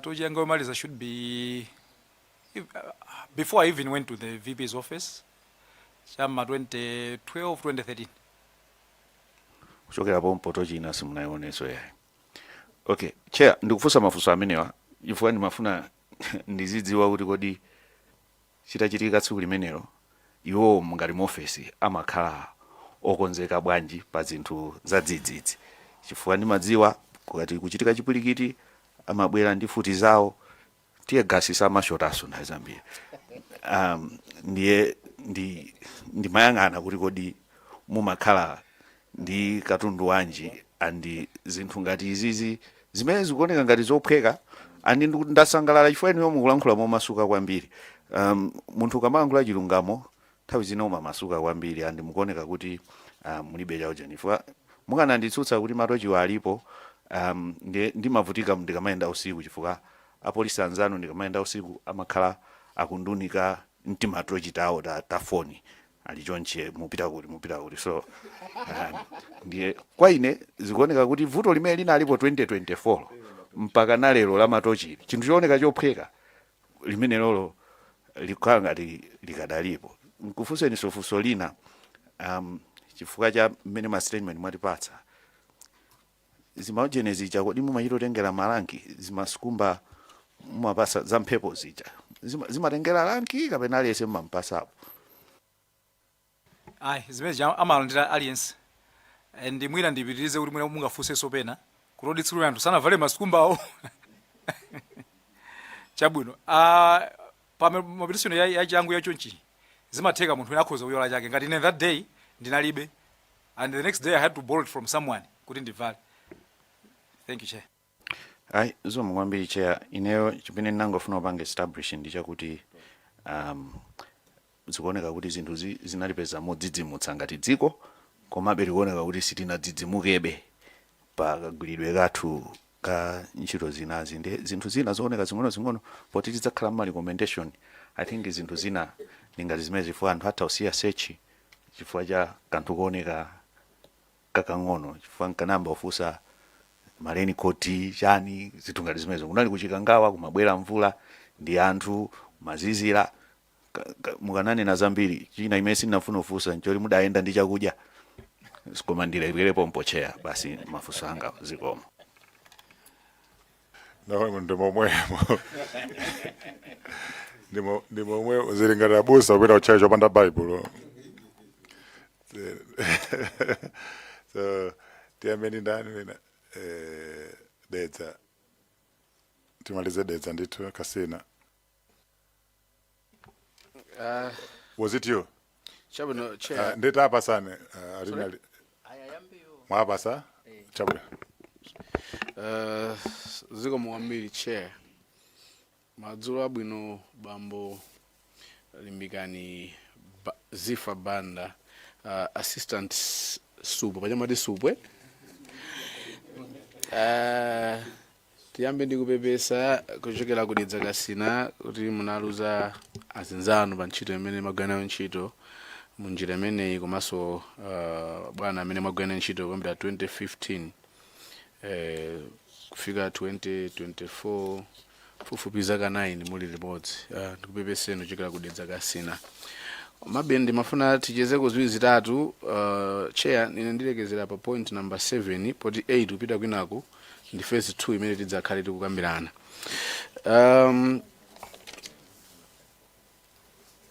Tochi yanga yomaliza should be before I even went to the VP's office, chama 2012 2013. Kuchokera pompo tochi ina simunaioneso yayi. Okay, chair, ndikufunsa mafunso amenewa chifukwa ndimafuna ndizidziwa kuti kodi chitachitika tsiku limenelo iwo ngati mu office amakhala okonzeka bwanji pa zinthu za dzidzidzi, chifukwa ndimadziwa kuti kuchitika chipulikiti amabwera ndi futi zawo tiye gasi samashotaso nthawi zambiri. Ndiye ndimayang'ana kuti kodi mumakhala ndi katundu wanji andi zinthu ngati izizi zimene zikuoneka ngati zophweka andi ndasangalala chifukwa inu mukulankhula momasuka kwambiri. Munthu kamalankhula chilungamo nthawi zina umamasuka kwambiri andi mukuoneka kuti mulibe chawo chifukwa mukananditsutsa kuti matochiwa alipo. Ndimavutika ndikamayenda usiku chifukwa apolisi anzanu ndikamayenda usiku amakhala akundunika mtimatochi tawo ta foni ali chonche mupita kuti so ndiye kwa ine zikuoneka kuti vuto limene linalipo 2024 mpaka nalero la matochi chinthu chooneka chophweka limene lolo likhala ngati likadalipo. Nkufunseni sofunso lina chifukwa cha mmene ma statement mwatipatsa zimaojene zija kodi mumachitotengera malanki zimasukumba mumapasa za mphepo zija zimatengera lanki kapena aliyense mumampasapo? Ayi, zimene amalandira aliyense and mwina ndipitirize kuti mwina mungafunsenso pena kuti tsiku anthu sanavale masukumbawo. Chabwino pa mobilization ya changu ya chonchi zimatheka munthu ene akhoza kuyola chake ngati ine that day ndinalibe and the next day I had to borrow it from someone kuti ndivale. Thank you, Chair. Ayi, zomwe kwambiri Chair, ineyo chimene ndinangofuna kupanga establish ndi chakuti zikuoneka kuti zinthu zinalipeza modzidzimutsa ngati dziko komabe likuoneka kuti sitinadzidzimukebe pa kagwiridwe kathu ka ntchito zinazi ndi zinthu zina zooneka zing'ono poti tidzakhala ma recommendation. I think zinthu zina ngati zimene zifuna anthu atha usiya search chifukwa cha kanthu kooneka kakang'ono chifukwa nkanamba ufusa maleni koti chani zinthu ngati zimenezo kunali kuchikangawa kumabwera mvula ndi anthu mazizira mukananena zambiri china imene sinafuna ufusa nchoti mudayenda ndi chakudya koma ndilekerepo mpochea basi mafunso anga zikomo. No, ndimomwe zilingana busa upita kuchayi chopanda Bible. So tiyameni ndani wina dedza timalize dedza ndithu kasina. Was it you? Chabwino Chair. Ndeta apa sana alinali. Mwapa sa? Chabwino. Ziko mwambiri Chair. Madzulo abwino bambo Limbikani Ziffa Banda assistant Supt pachama Supt. Tiyambe ndikupepesa kuchokera kudedza kasina kuti munaluza azinzanu pa ntchito imene magwanayo ntchito munjira imeneyi komanso bwana amene magwanayo ntchito kuyambira 2015 kufika 2024 fufupi zaka 9 muli limodzi. Ndikupepeseni kuchokera kudedza kasina. Mabe ndimafuna tichezeko ziwiri zitatu. Chair, ine ndilekezera pa point number 7 poti 8 upita kwinaku ndi phase 2 imene tidzakhale tikukambirana.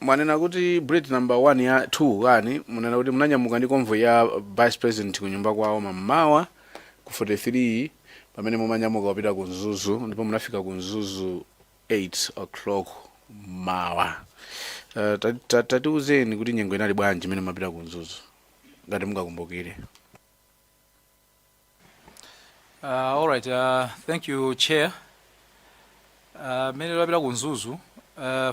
Mwanena kuti bullet number 1 ya 2 kani munena kuti munanyamuka ndi convoy ya Vice President kunyumba kwawo mamawa ku 43 pamene mumanyamuka kupita ku Mzuzu ndipo munafika ku Mzuzu 8 o'clock mawa. Tatiuzeni kuti nyengo inali bwanji imene mapita ku Mzuzu ngati mungakumbukire. All right, thank you, Chair. Mene lapita ku Mzuzu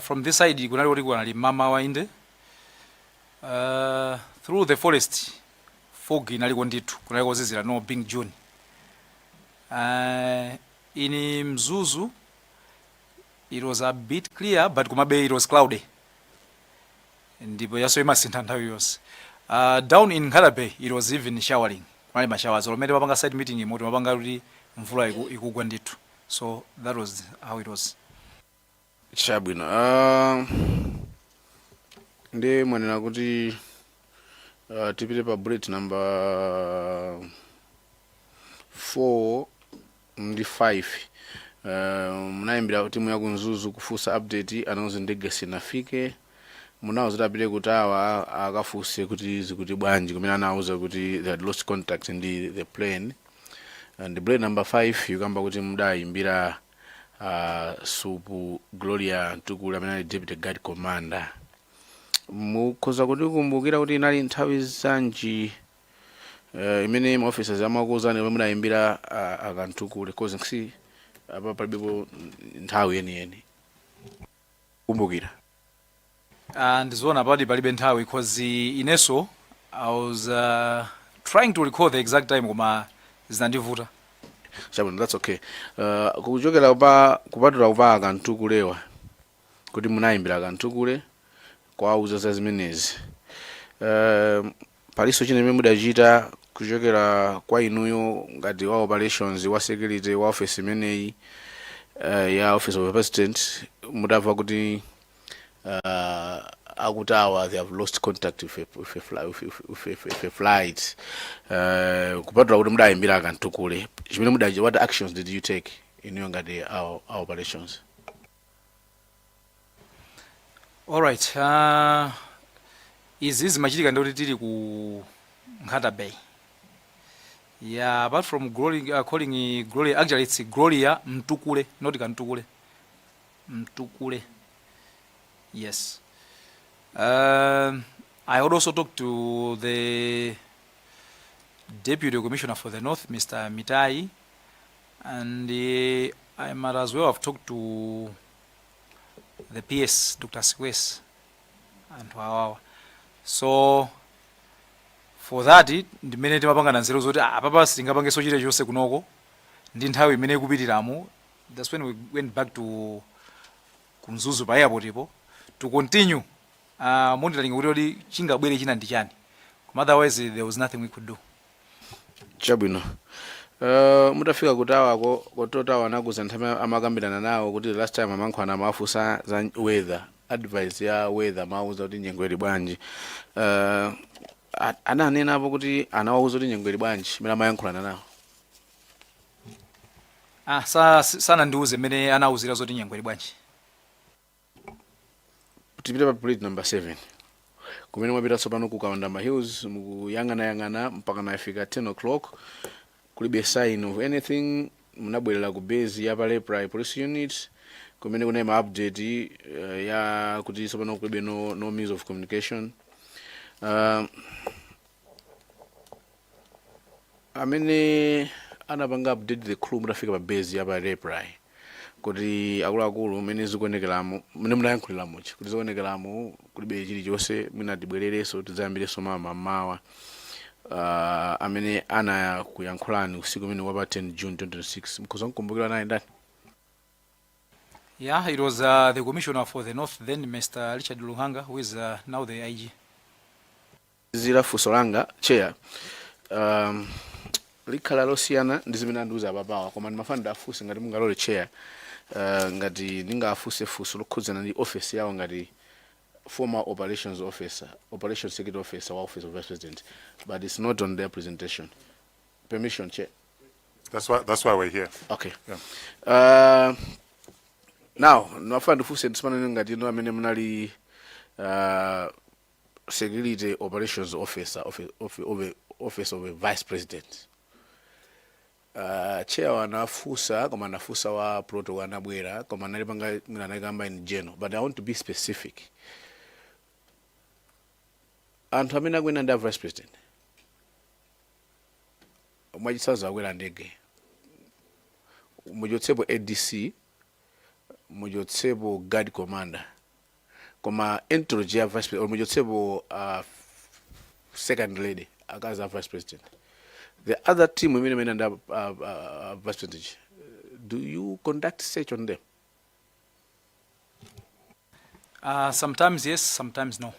from this side kunali kuti kunali mama wainde through the forest fog inaliko ndithu kunaliko zizira no being June. In Mzuzu it was a bit clear but kumabe it was cloudy. Ndipo yaso imasintha nthawi yonse. Down in Nkalabe it was even showering. Kunali mashowers olomete mapanga side meeting imoti mapanga kuti mvula ikugwa ndithu. So that was how it was. Chabwino. Ndi mwanena kuti tipite pa bullet number 4 ndi 5. Munaimbira timu ya Mzuzu kufusa update anauza ndege sinafike. Munauza tapite kutawa akafuse kuti zikuti bwanji kumene anauza kuti they had lost contact in the plane. And the bullet number 5 yukamba kuti mudaimbira Supu Gloria Ntukula amene ali deputy guard commander. Mukhoza kuti kumbukira kuti inali nthawi zanji imene ma officers amakuuzani omwe mudayimbira akantukule cause nksi apa palibepo nthawi yeniyeni kumbukira. Ndizoona palibe nthawi because ineso I was trying to recall the exact time koma zinandivuta. Chabwino, that's okay. Kuchokera kupatula kupa akantukulewa kuti munayimbira akantukule kwauza za zimenezi. Paliso chine mudachita kuchokera kwa inuyo ngati wa operations wa security wa office imeneyi ya office of the president mudamva kuti akutawa they have lost contact with a flight. Kupatula kuti mudayimbira akantukule chimene mudachi, what actions did you take inuyo ngati our operations? All right. Izi zimachitika ndoti tili ku Nkata Bay. Yeah, apart from calling Gloria, actually it's Gloria Mtukule, not Kantukule. Mtukule. Yes. I also talked to the Deputy Commissioner for the North, Mr. Mitai, and I might as well have talked to the PS, Dr. Squez, and wow. So for that ndimene timapanga na nzeru zoti papa sitingapange sochita chose kunoko ndi nthawi imene ikupitiramo. That's when we went back to Mzuzu pa airport ipo to continue monitoring kuti chingabwere china ndi chani. Otherwise there was nothing we could do. Chabwino. Mutafika kutawa kototawa nakuza nthawi amakambirana nawo kuti the last time amankhwana amafusa za weather, advice ya weather mauza kuti nyengo ili bwanji. Ananena apo kuti anawauza kuti nyengo ili bwanji mene amayankhulana nawo. Sana ndiuze mene anauzira zoti nyengo ili bwanji. Tipita pa bullet number 7. Kumene mwapita tsopano ku Kawandama Hills mukuyang'ana mpaka nafika 10 o'clock. Kulibe sign of anything. Munabwerera ku base ya Parliamentary police unit kumene kuna ma update ya kuti tsopano kulibe no means of communication. Amene anapanga update the crew mutafika pa base ya Parliamentary kuti akuluakulu mene zikuonekeramo mene munayankhuliramo kuti zikuonekeramo kulibe chilichonse mwina tibwerereso tizayambireso mamawa. Amene anakuyankhulani usiku mene wapa 10 June 2026 mkhoza kukumbukira naye ndani? Yeah, it was the Commissioner for the North then, Mr. Richard Luhanga, who is now the IG. Zira fusolanga chair likhala losiyana ndi zimene andiuza apapawa koma ndimafuna ndafuse ngati mungalole chair ngati ndingafuse fuso lokhudzana ndi office yawo ngati former operations security officer wa office of vice president, but it's not on their presentation. Permission, chair. That's why we're here. Okay. Yeah. Now ndimafuna ndifuse ndisimana ngati ino amene munali security operations officer office of a vice president. Chair wanafusa koma nafusa wa protocol anabwera koma nalipanga nganakamba in general, but I want to be specific. Anthu amene akwena ndi vice president mwachisazo akwera Ndege, mujotsepo ADC, mujotsepo guard commander, koma entourage ya vice president mujotsepo second lady akaza vice president. The other team women and vice president, do you conduct search on them? Sometimes yes, sometimes no.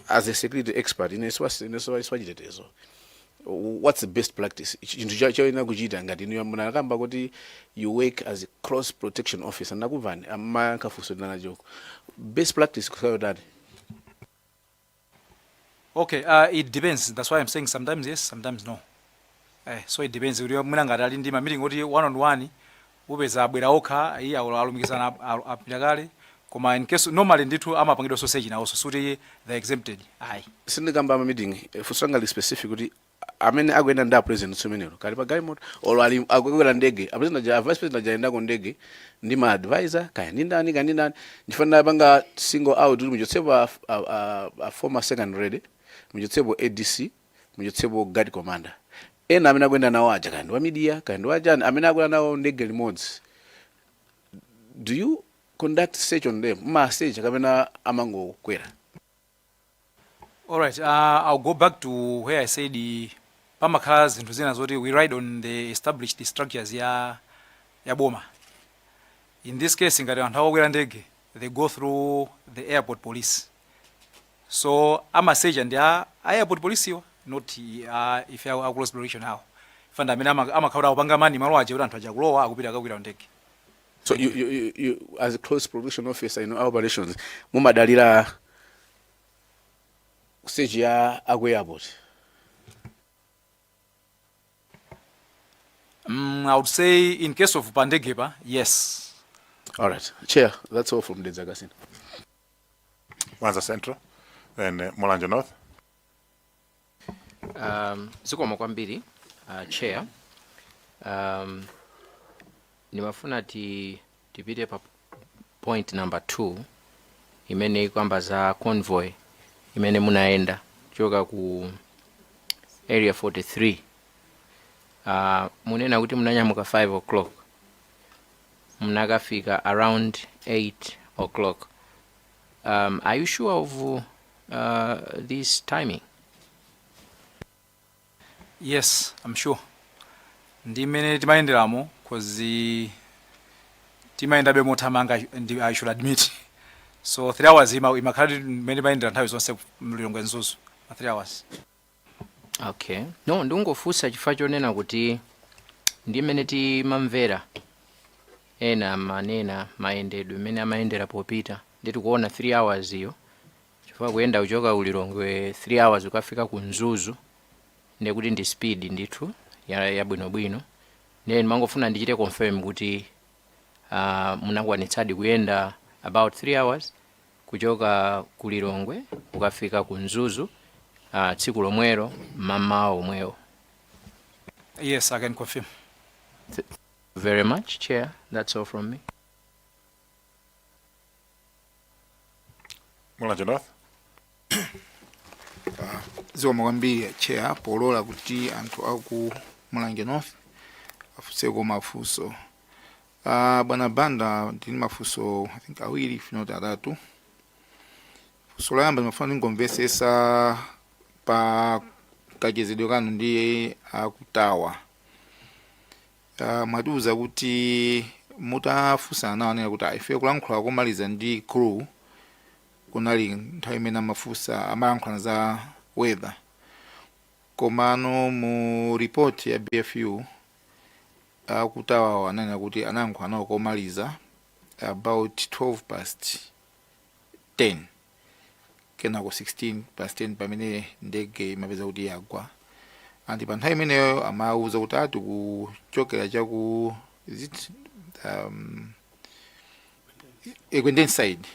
As a security expert in Swahili, what's the best practice? You work as a cross protection officer. Best practice. Okay, it depends. That's why I'm saying sometimes yes, sometimes no. So it depends. Meeting one on one, in case normally nditu ama pangido sausage na also the exempted. Aye. Sindikamba meeting for specific kuti amene agwenda nda president sumenero kali pa gaimoto or ali agwenda ndege president ja vice president ajaenda ko ndege ndi ma advisor kaya ndi ndani ndifana panga single out mujotsebo a former second lady mujotsebo ADC mujotsebo guard commander ena amene agwenda nawo aja kandi wa media kandi wajani amene agwenda nawo ndege limodzi. Do you conduct search on them? Ma search kamena amango kwera. All right, I'll go back to where I said pamakhazi nthu zina zoti we ride on the established structures ya boma. In this case ngati anthu akwera ndege, they go through the airport police. So ama search and airport police not if you are close exploration how. Fanda amene amakhaura kupanga mani malo aje kuti anthu aja kulowa akupita akakwera ndege. So you as a close production officer in operations, mumadalira stage ya Agwe Airport? I would say in case of Pandegepa, yes. All right, Chair, that's all from Dedzagasin. Mwanza Central, then Mulanje North. Zikomo kwambiri, Chair. Nimafuna tipite pa point number 2 imene kwamba za convoy imene munaenda choka ku area 43. Munena kuti munanyamuka 5 o'clock munakafika around 8 o'clock. Are you sure of this timing? Yes, I'm sure. Ndi imene timayenderamo because timaenda be motamanga I should admit. So 3 hours imakhala many maendera nthawi zonse mlilongwe nzuzu 3 hours. Okay. No, ndingofunsa chifukwa chonena kuti ndi imene timamvera ena manena mayendedwe imene amayendera popita ndi kuona 3 hours iyo chifukwa kuyenda kuchoka ulilongwe 3 hours ukafika ku Nzuzu ndi kuti ndi speed ndithu ya bwinobwino. Then mangofuna ndichite confirm kuti munakwanitsadi kuyenda about 3 hours kuchoka kulilongwe ukafika ku Nzuzu tsiku lomwero mama omwewo. Yes, I can confirm. Very much, Chair. That's all from me. Mulanje North. Zikomo kwambiri Chair polola kuti anthu aku Mulanje North afuseko mafuso. Bwana Banda ndini mafuso I think awiri if not atatu. Fuso layamba ndimafuna ngomvesesa pa kachezedwe kanu ndi akutawa. Mwatiuza kuti mutafusa anaonera kuti ife kulankhula komaliza ndi crew kunali nthawi imene amafusa amayankhula za weather. Komano mu report ya BFU akutawa wanena kuti anayankhula nawo komaliza about 10:12 kenako 16:10 pamene ndege imapeza kuti yagwa. Andi pa nthawi imeneyo amauza kuti ati kuchokera chaku Ekwendeni side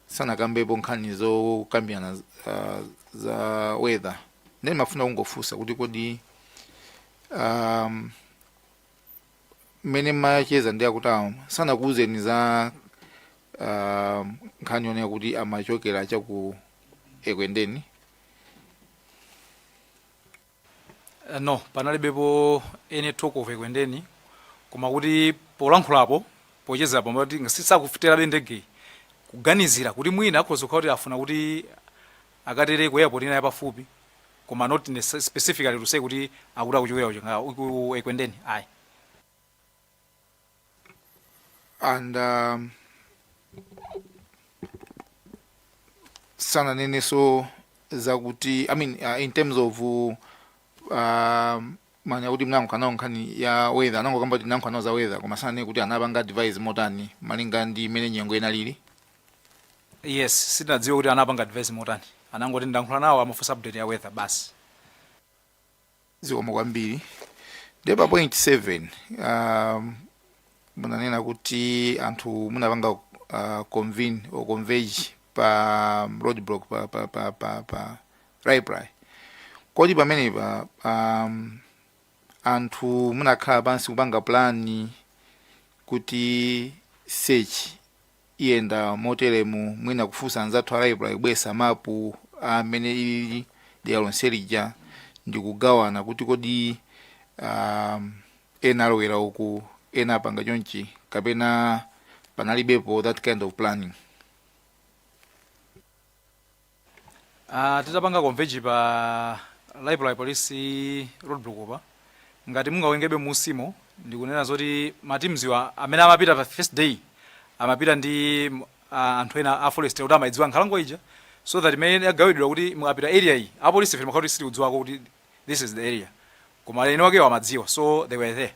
sana kambepo nkhani zokambirana za weather. Ndeni mafuna kungofunsa kuti kodi mene macheza ndi akutawa sana kuuzeni za nkhani yonena kuti amachokera chaku Ekwendeni. No, panalibepo any talk of Ekwendeni koma kuti polankhulapo pochezapo mati ngasisakufitira ndege kuganizira kuti mwina akhoza kuti afuna kuti akatere ku airport ina yapafupi koma not specifically to say kuti akuti akuchokera ku Ekwendeni ayi. And sana nene so zakuti in terms of manya kuti mnankana nkhani ya weather nango kamba kuti nankana za weather koma sana ne kuti anapanga advise motani malinga ndi imene nyengo ina lili. Yes, sitinadziwa kuti anapanga advise motani, anangoti ndayankhula nawo amafunsa update ya weather basi. Zikomo kwambiri. Deba point 7 munanena kuti anthu munapanga convene or converge pa roadblock pa library. Kodi pamene pa anthu munakhala pansi kupanga plani kuti search iyenda moteremu mwina kufunsa anzathu a library kubwesa mapu amene ili dera lonse lija ndi kugawana kuti kodi ena alowera uku ena apanga chonchi kapena panalibepo that kind of planning. Titapanga converge pa library police roadblock pa ngati mungawengebe musimo ndikunena zoti matimziwa amene amapita pa first day amapita ndi anthu ena a forest kuti amadziwa nkhalango ija so that imene agawidwa kuti mukapita area iyi a police fere makati siti kudziwako kuti this is the area koma ene wake amadziwa so they were there.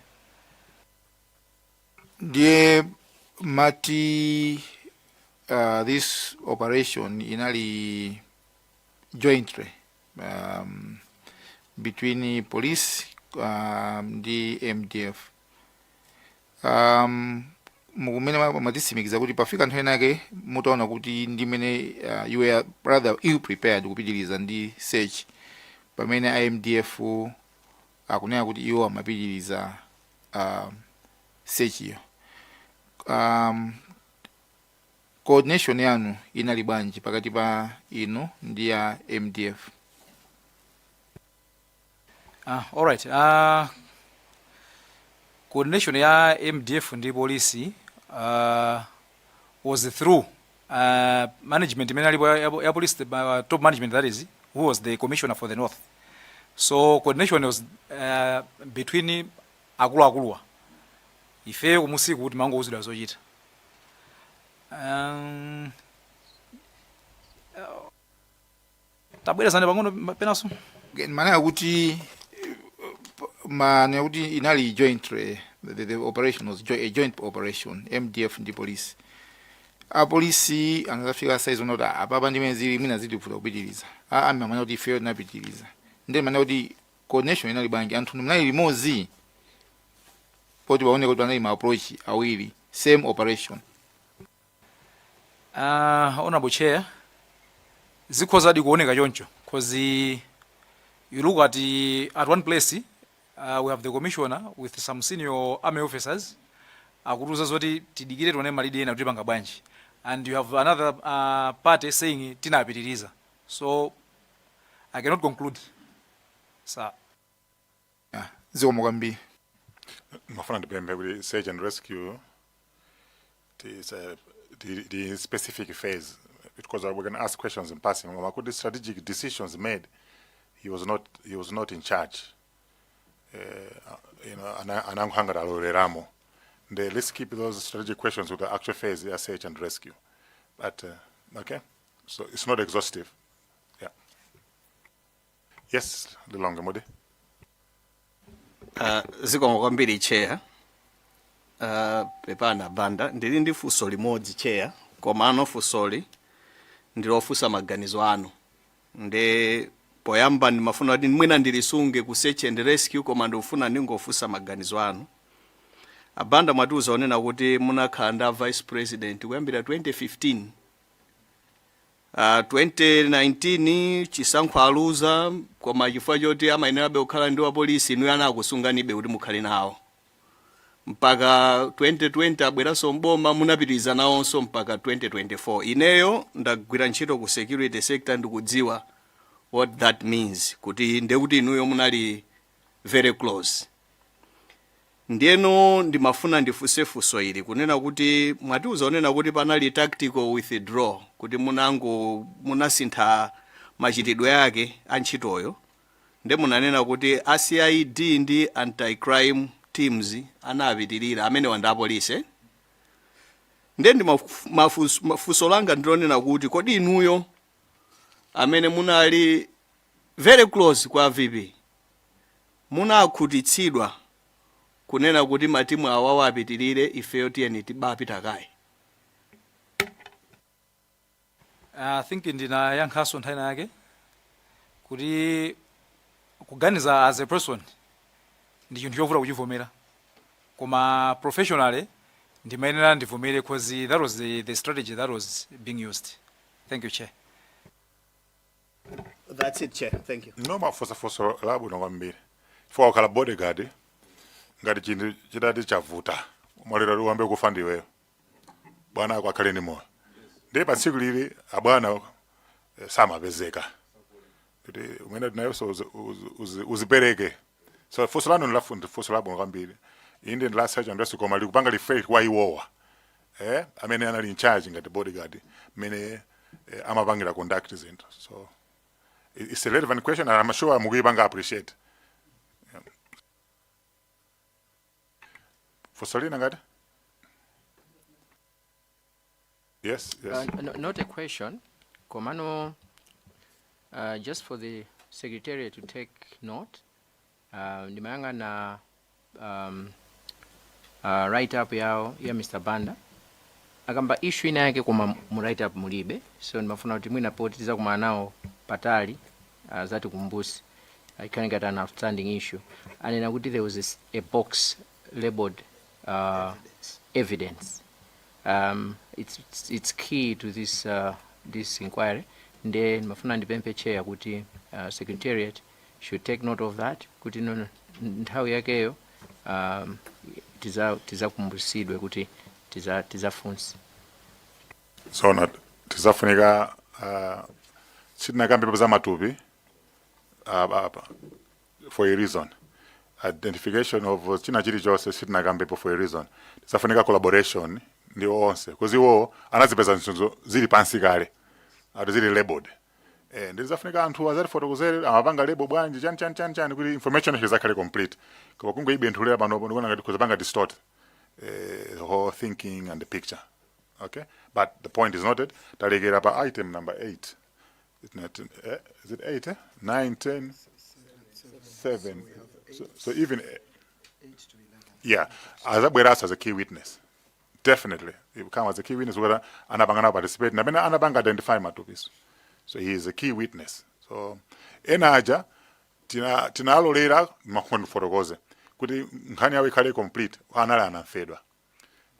Ndiye mati this operation inali jointly between police the MDF. Mukumene matisimikiza kuti pafika nthawi nake mutaona kuti ndimene you were rather ill prepared kupitiriza ndi search pamene IMDF akunena kuti iwo amapitiriza search iyo. Coordination yanu inali bwanji pakati pa inu ndi ya MDF? All right. Coordination ya MDF ndi police was through management ya police, the top management, that is, who was the commissioner for the north. So coordination was between akuluwa ife kumusiku kuti mango uzidwa zochita. Tabwera zane pang'ono penaso maana kuti inali jointly the operation was a joint operation MDF ndi police. A police anazafika size unota apapa ndimene zili mwina zili kufuta kupitiriza amamanya kuti ife tinapitiriza ndi maana kuti coordination inali bwanji anthu mnali limozi poti baone kuti panali ma approach awiri same operation. Honorable Chair, zikhoza di kuoneka choncho because you look at one place we have the commissioner with some senior army officers akutuza zoti tidikire tione malidi ena kuti panga bwanji, and you have another party saying tinapitiriza, so I cannot conclude sir. Zikomo kwambiri. Mafuna ndipembe kuti search and rescue the specific phase, because we're going to ask questions in passing. Could the strategic decisions made, he was not in charge. Ananghangara Ramo. Let's keep those strategic questions with the actual phase, search and rescue. But okay, so it's not exhaustive. Yeah. Yes, the longer mode. Zikomo kwambiri Chair. Pepana Banda ndili ndi funso limodzi Chair, koma ano funsoli ndilofunsa maganizo anu. Nde poyamba ndimafuna kuti mwina ndilisunge ku search and rescue koma ndofuna ndingofunsa maganizo anu. Abanda mwatiuza onena kuti munakhala ndi vice president kuyambira 2015. 2019 chisankho aluza koma chifukwa choti amayenerabe kukhala ndi apolisi inu anakusunganibe kuti mukhale nawo. Mpaka 2020 abweranso mboma munapitiriza nawonso mpaka 2024. Ineyo ndagwira ntchito ku security sector ndikudziwa what that means, kuti ndekuti inuyo munali very close. Ndieno ndimafuna ndifunse funso ili kunena kuti mwatiuza onena kuti panali tactical withdraw, kuti munasintha machitidwe yake antchitoyo nde munanena kuti ACID ndi anti-crime teams anapitirira amene wanda apolisi nde ndi mafunso langa ndilonena kuti kodi inuyo amene munali very close kwa VP munakhutitsidwa kunena kuti matimu awawo apitirire ifeyo tiyeni tibapita kaye? I think ndinayankhaso nthani yake kuti kuganiza as a person ndi chinthu chovuta kuchivomera, koma professionally ndimayenera ndivomere because that was the strategy that was being used. Thank you, Chair. That's it, Chair. Thank you. No mafusafuso labwino kwambiri fo wakhala bodyguard ngati chinthu chitati chavuta mwalero uhambe kufa ndiweyo bwana ako akhale ni moyo ndiye pa tsiku lili abwana samapezeka kuti umene tinayo so uzipereke so fuso lanu ndilafundi fuso labwino kwambiri inde ndi last sergeant ndeso koma likupanga lifake kwa iwowa amene anali in charge ngati bodyguard mene amapangira conduct zinthu. So it's a relevant question and I'm sure mukuyipanga appreciate. For Salina, ngati? Yes, yes. Not a question. Komano, just for the Secretariat to take note, ndimayanga na write-up ya Mr. Banda. Akamba issue ina yake kuma mu write-up mulibe, so ndimafuna kuti mwina potiza kuma nao patali zati kumbusi. I can't get an outstanding issue. And then there was a box labeled evidence. It's key to this inquiry. Then mafuna ndipempe chair kuti Secretariat should take note of that. Kuti no nthawi yakeyo tiza kumbusidwe kuti tiza funsi. So not tizafunika china kambe za matupi for a reason. Identification of china chili chose china kambe for a reason. Tizafunika collaboration ndi onse because iwo anazipeza nsonzo zili pansi kale ati zili labeled ndizafunika anthu azati fotokozere amapanga label bwanji chan kuti information izakhale complete kwa kungo ibentulera pano ndikuona ngati kuzapanga distort the whole thinking and the picture. Okay, but the point is noted. Talegera pa item number 8. Is it 8? 9, 10, 7. So even yeah, as a key witness. Definitely, he will come as a key witness. Whether anabanga participate, na bena anabanga identify matupis. So he is a key witness. So enaja tina alolera makondo fotokoze. Kuti nkhani yawe ikhale complete. Anala anafedwa.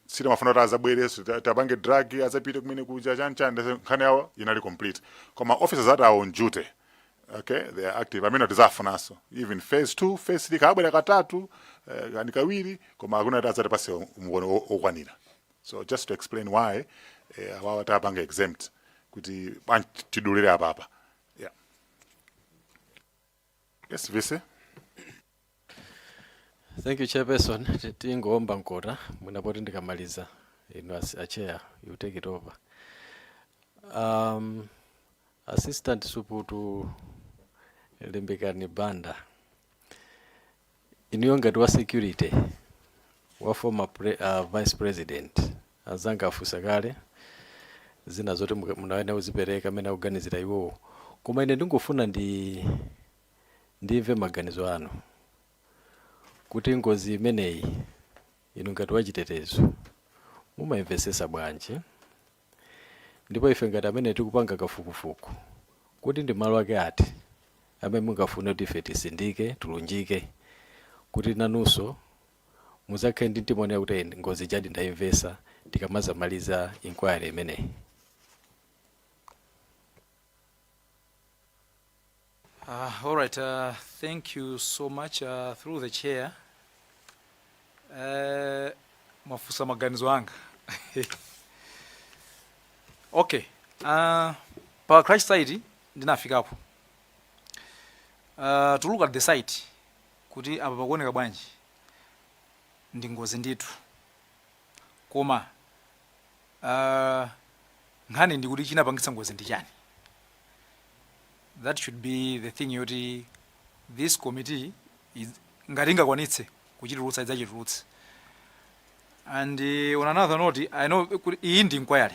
Sita mafuna raza bwere tabange drug azapite kumene kuja chan nkhani yawo inali complete. Koma officers that are on duty. Okay, they are active. I mean, tizafunaso. Even phase 2, phase 3 kabwera katatu, kani kawiri, koma akuna tazate pase umugono okwanira. So just to explain why awawa tabanga exempt kuti tidulire apapa. Yeah. Yes, Vice. Thank you, Chairperson. Tingomba nkota munapoti ndikamaliza. A chair, you take it over. Assistant Suputu Limbikani Banda. Inuyongati wa security wa former vice president azanga afusakale zina zote munawena uzipereka mena kuganizira iwo koma ine ndingofuna ndive maganizo ano kuti ngozi imeneyi inu ngati wachitetezo mumaimvesesa bwanji ndipo ife ngati amene tikupanga kafukufuku kuti ndi malo ake ati amene mungafune kuti ife tisindike tulunjike kuti nanunso muzakhale ndi mtima kuti ngozi jadi ndaimvesa tikamazamaliza inquiry imeneyi. All right, thank you so much through the chair. Mafusa maganizo anga. Okay, pa crash site ndinafika hapo. To look at the site kuti apa pakuoneka bwanji ndi ngozi ndithu koma nkhani ndi kuti chinapangitsa ngozi ndi chani. that should be the thing yoti this committee is ngaringa kwanitse kuchitulutsa idzachitulutsa. And on another note, I know iyi ndi inquiry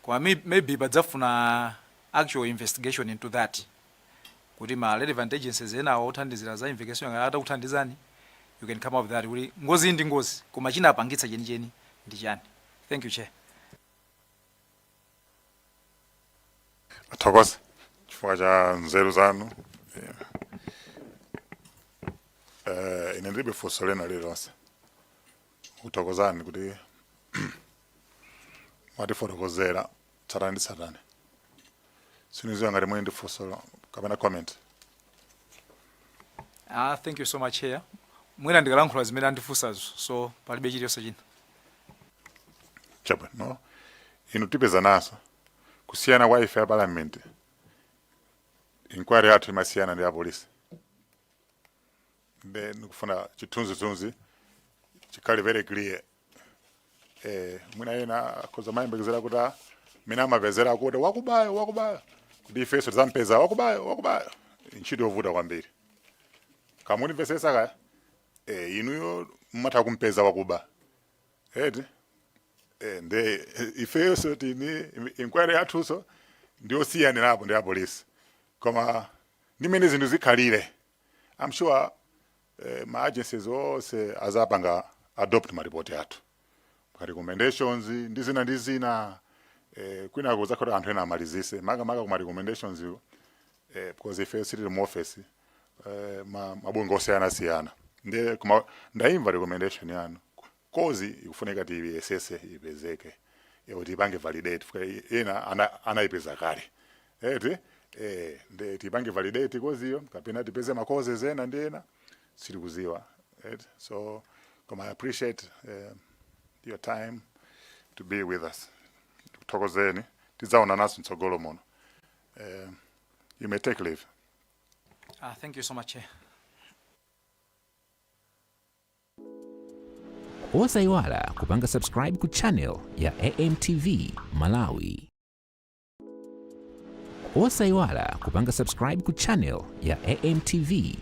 kwa maybe badzafuna actual investigation into that kuti ma relevant agencies ena othandizira za investigation ngata kuthandizani, you can come up with that kuti ngozi ndi ngozi koma chinapangitsa cheni ndi chani. Thank you, Chair. Athokoza chifukwa cha nzeru zanu. Ine ndilibe funso lena lililonse. Kuthokozani kuti mwatifotokozera tsatani ndi tsatani. Siniziwa ngati muli ndi funso kapena comment. Thank you so much, Chair. Mwina ndikalankhula zimene andifunsazo, so palibe chiliyonse china. Chabwino, no? Inu tipeza naso kusiyana kwa ife ya Parliament. Inquiry yathu imasiyana ndi ya polisi. Nikufuna chithunzithunzi chikhale very clear. Mwina ena akhoza mayembekezera kuti mina amapezera kuti wakubayo kuti ifeso tizampeza wakubayo ntchito yovuta kwambiri. Kamunimvesesa kaya inuyo mmatha kumpeza wakuba nde ifeso tini inquiry yathuso ndiyosiyanirapo ndi ya polisi koma ndimene zinthu zikhalire. I'm sure ma agencies ose azapanga adopt ma report yathu ma recommendations ndi zina kwina kuzakhala anthu ena amalizise maka kuma recommendations because ife sitili mu office mabungwe osiyana ndi kuma ndaimva recommendation yanu kozi ikufuneka tiyesese ipezeke kuti ipange validate ena anayipeza kale ndi tipange validate koziyo kapena tipeze ma causes ena ndi ena sili kuziwa. So I appreciate your time to be with us. Thokozeni tizaona naso mtsogolo muno. You may take leave. Thank you so much, Chair. Osayiwala kupanga subscribe ku channel ya AMTV Malawi. Osayiwala kupanga subscribe ku channel ya AMTV